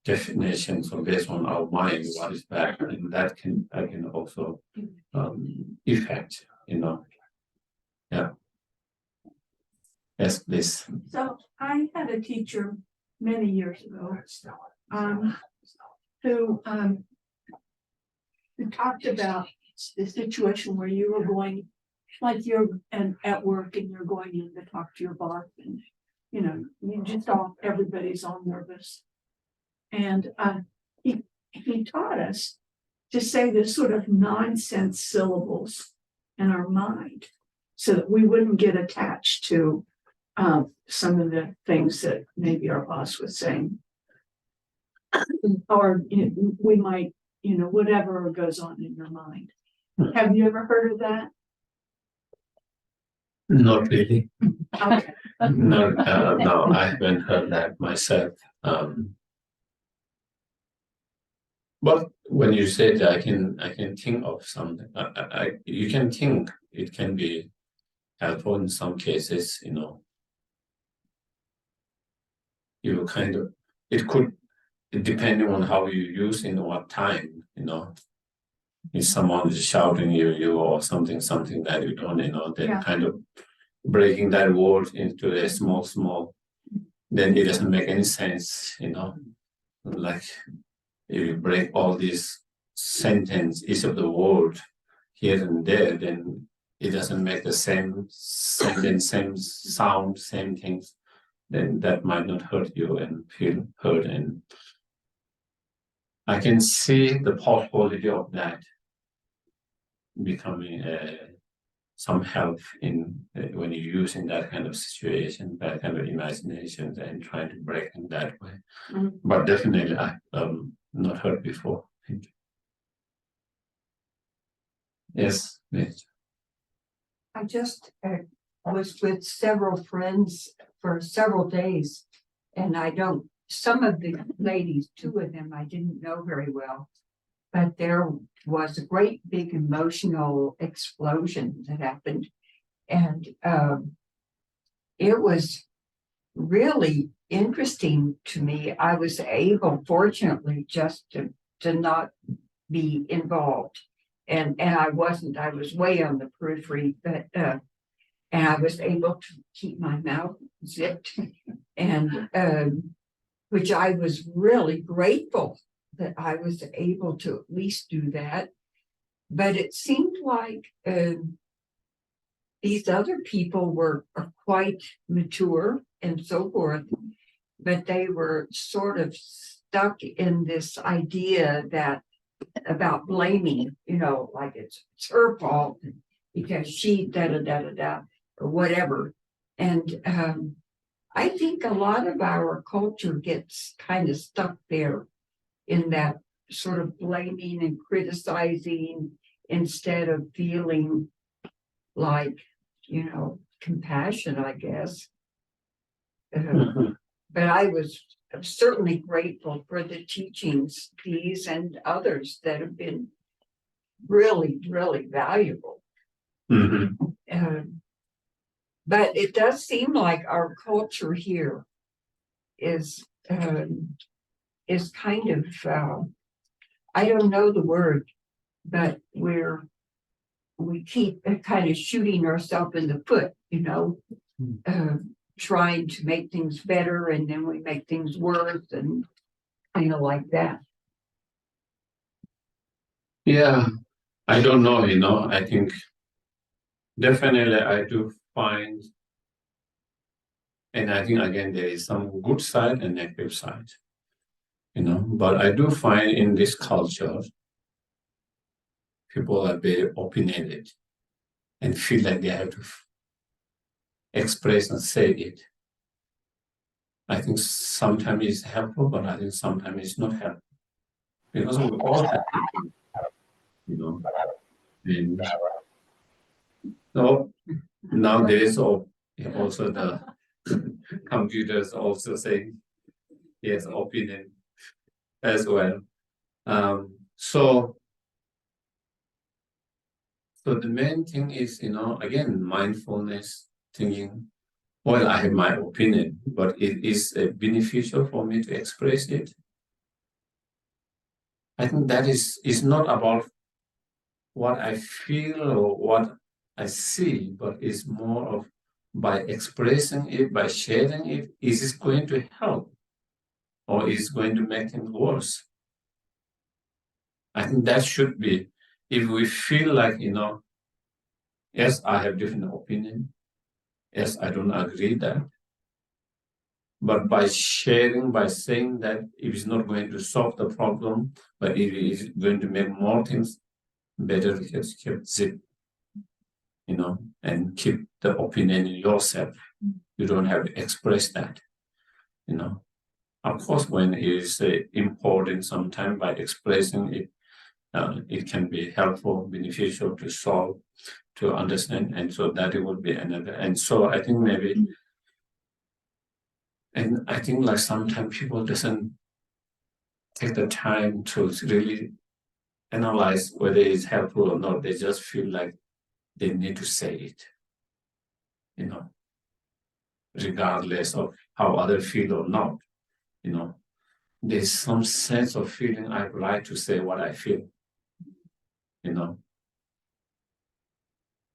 definitions or based on our mind, what is bad, and that can also affect, Yeah. Yes, please. So I had a teacher many years ago who talked about the situation where you were going, like you're at work and you're going in to talk to your boss, and you just everybody's all nervous, and he taught us to say this sort of nonsense syllables in our mind so that we wouldn't get attached to some of the things that maybe our boss was saying, or we might, whatever goes on in your mind. Have you ever heard of that? Not really. Okay. No, I haven't heard that myself. But when you say that, I can think of something. You can think it can be helpful in some cases. You kind of, it could, depending on how you use in what time. If someone is shouting you or something that you don't, then kind of breaking that word into a small, then it doesn't make any sense. Like if you break all these sentence, each of the word here and there, then it doesn't make the same sentence, same sound, same things. Then that might not hurt you and feel hurt. And I can see the possibility of that becoming some help in when you're using that kind of situation, that kind of imagination, and trying to break in that way. But definitely, I've not heard before. Thank you. Yes, please. I just was with several friends for several days, and some of the ladies, two of them I didn't know very well, but there was a great big emotional explosion that happened. And it was really interesting to me. I was able, fortunately, just to not be involved. And I was way on the periphery, but and I was able to keep my mouth zipped, and which I was really grateful that I was able to at least do that. But it seemed like these other people were quite mature and so forth, but they were sort of stuck in this idea that about blaming, like it's her fault because she da da da da da or whatever. And I think a lot of our culture gets kind of stuck there in that sort of blaming and criticizing instead of feeling like, compassion, I guess. But I was certainly grateful for the teachings, these and others that have been really, really valuable. But it does seem like our culture here is kind of, I don't know the word, but we keep kind of shooting ourselves in the foot, trying to make things better, and then we make things worse, and kind of like that. Yeah, I don't know, I think definitely I do find, and I think again, there is some good side and negative side, but I do find in this culture, people are very opinionated and feel like they have to express and say it. I think sometimes it's helpful, but I think sometimes it's not helpful. Because we all have people, and so now there is also the computers also saying yes, opinion as well. So the main thing is, again, mindfulness, thinking, well, I have my opinion, but it is beneficial for me to express it. I think that is not about what I feel or what I see, but it's more of by expressing it, by sharing it, is it going to help or is it going to make things worse? I think that should be, if we feel like, yes, I have different opinion. Yes, I don't agree that. But by sharing, by saying that it is not going to solve the problem, but it is going to make more things better, just keep zip, and keep the opinion in yourself. You don't have to express that, Of course, when it is important, sometimes by expressing it, it can be helpful, beneficial to solve, to understand, and so that it would be another. And so I think maybe, and I think like sometimes people doesn't take the time to really analyze whether it's helpful or not. They just feel like they need to say it, regardless of how others feel or not, There's some sense of feeling I have right to say what I feel,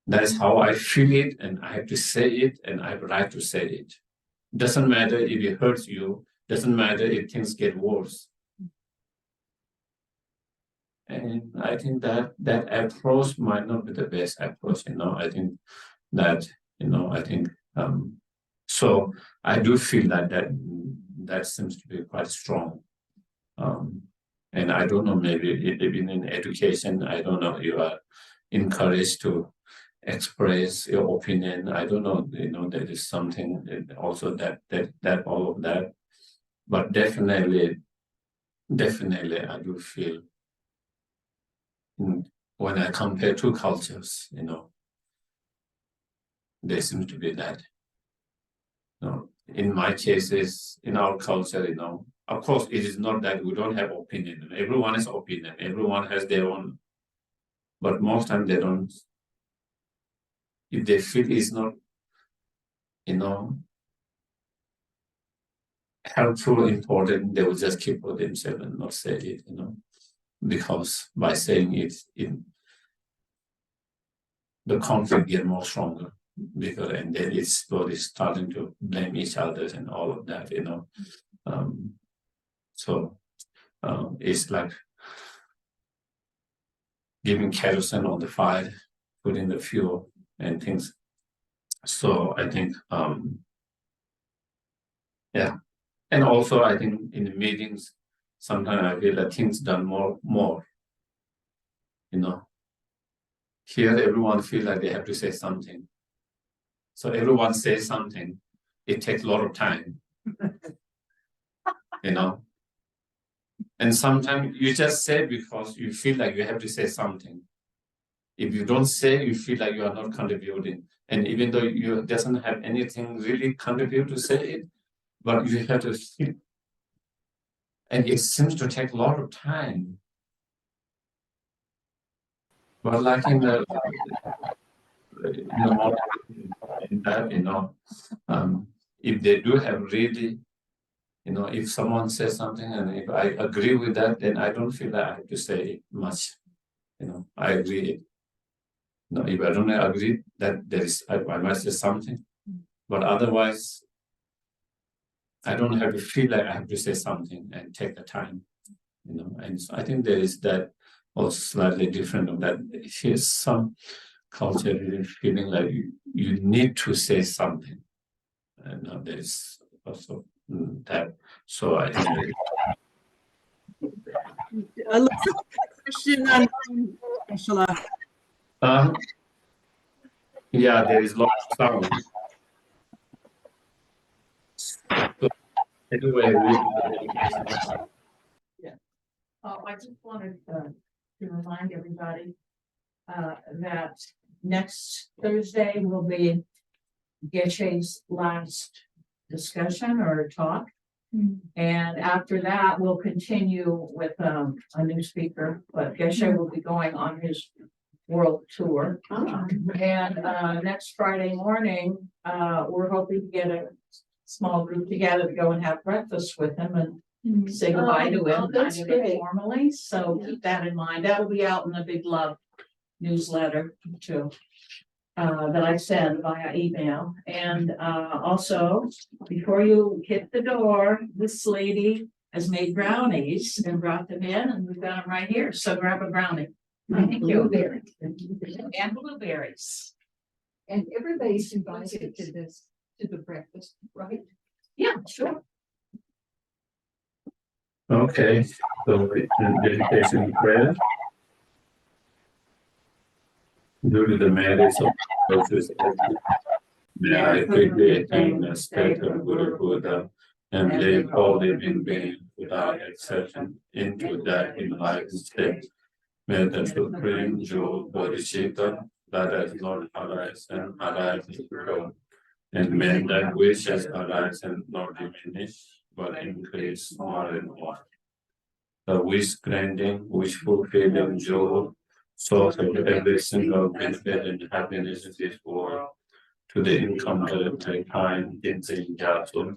That is how I feel it, and I have to say it, and I have a right to say it. Doesn't matter if it hurts you, doesn't matter if things get worse. And I think that approach might not be the best approach, I think that, I think, so I do feel that seems to be quite strong. And I don't know, maybe even in education, I don't know, you are encouraged to express your opinion. I don't know, there is something also that all of that, but definitely I do feel when I compare two cultures, there seems to be that. In my cases, in our culture, of course, it is not that we don't have opinion. Everyone has opinion. Everyone has their own, but most times they don't if they feel it's not, you know, helpful, important, they will just keep for themselves and not say it, you know, because by saying it, the conflict get more stronger, because and then it's slowly starting to blame each other and all of that, you know. So it's like giving kerosene on the fire, putting the fuel and things. So I think, yeah. And also I think in the meetings, sometimes I feel that things done more, you know. Here everyone feel like they have to say something. So everyone says something, it takes a lot of time, you know. And sometimes you just say because you feel like you have to say something. If you don't say, you feel like you are not contributing. And even though you doesn't have anything really contribute to say it, but you have to feel. And it seems to take a lot of time. But like in the model, in that, you know, if they do have really, you know, if someone says something and if I agree with that, then I don't feel that I have to say much. You know, I agree. No, if I don't agree that there is, I must say something. But otherwise, I don't have to feel like I have to say something and take the time. You know, and so I think there is that also slightly different of that. Here's some culture really feeling like you need to say something. And there is also that. So I think Let's have a question on Geshe. yeah, there is lots of sound. So anyway, I just wanted to remind everybody that next Thursday will be Geshe's last discussion or talk. And after that, we'll continue with a new speaker, but Geshe will be going on his world tour. And next Friday morning, we're hoping to get a small group together to go and have breakfast with him and say goodbye to him. That's great. Formally, so keep that in mind. That'll be out in the Big Love newsletter too. That I send via email. And also, before you hit the door, this lady has made brownies and brought them in, and we've got them right here. So grab a brownie. Thank you. And blueberries. And everybody's invited to the breakfast, right? Yeah, sure. okay, so dedication prayer. Due to the merits of Moses, may I quickly attain the state of Guru Buddha and live all living beings without exception into that enlightened state. May the supreme jewel Bodhisattva that has not arise and arise in growth, and may that which has arise and not diminish, but increase more and more. The wish granting, wish fulfilling jewel, source of every single benefit and happiness in this world, to the incomparable kind in the Jatul,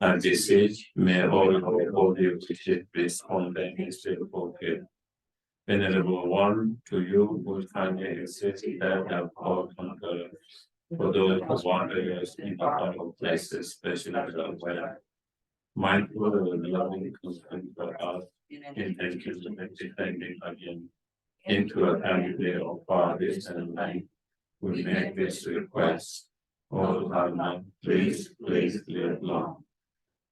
and beseech, may all your wishes be spontaneously fulfilled. Venerable One, to you who kindly exist that have all conquered, for those who wander us in the other places, especially the way, mindful of the loving concern for us, intention of defending again, into a family of fathers and men, we make this request. O Dharma, please live long.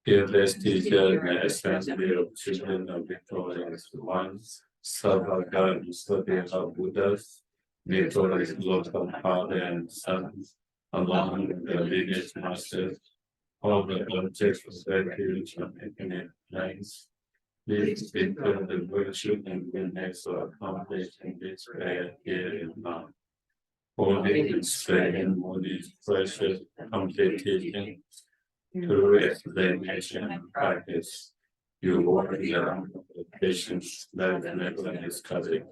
Fearless teacher, may assembly of children of victorious ones, serve our guidance for the of Buddhas, victorious Lord of Father and Son, along with the lineage masters, all the objects of refuge and infinite planes. Please become the virtue and goodness to accomplish in this prayer here and now. Holy and straight and Modi's precious complete teaching, through explanation and practice, you work around the patience that never is covered.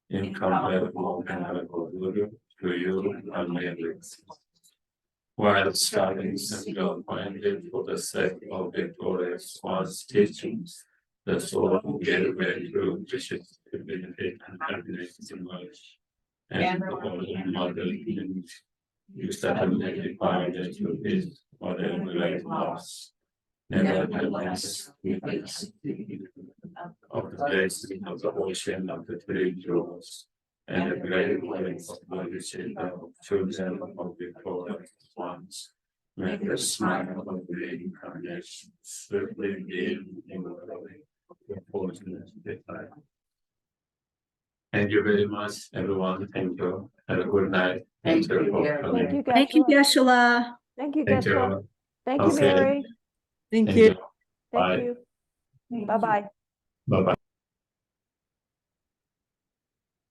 Incomparable and Guru, to you and lyrics. While studying single-minded for the sake of victorious one's teachings, the soul gave way to wishes to benefit and happiness emerge. And the Holy Mother, you suddenly find that you is whatever great loss. Nevertheless, we can see of the blessing of the ocean of the three jewels, and the great waves of bloodshed of children of victorious ones. Make the smile of the incarnation swiftly dim in the glory of your fortunate life. Thank you very much, everyone. Thank you. Have a good night. Thank you, for Gary. coming. Thank you, Geshe. Geshe. Thank you, Thank Geshe. you. Thank you, Okay. Mary. Thank Thank you. you. Bye. Thank you. Bye-bye. Bye-bye.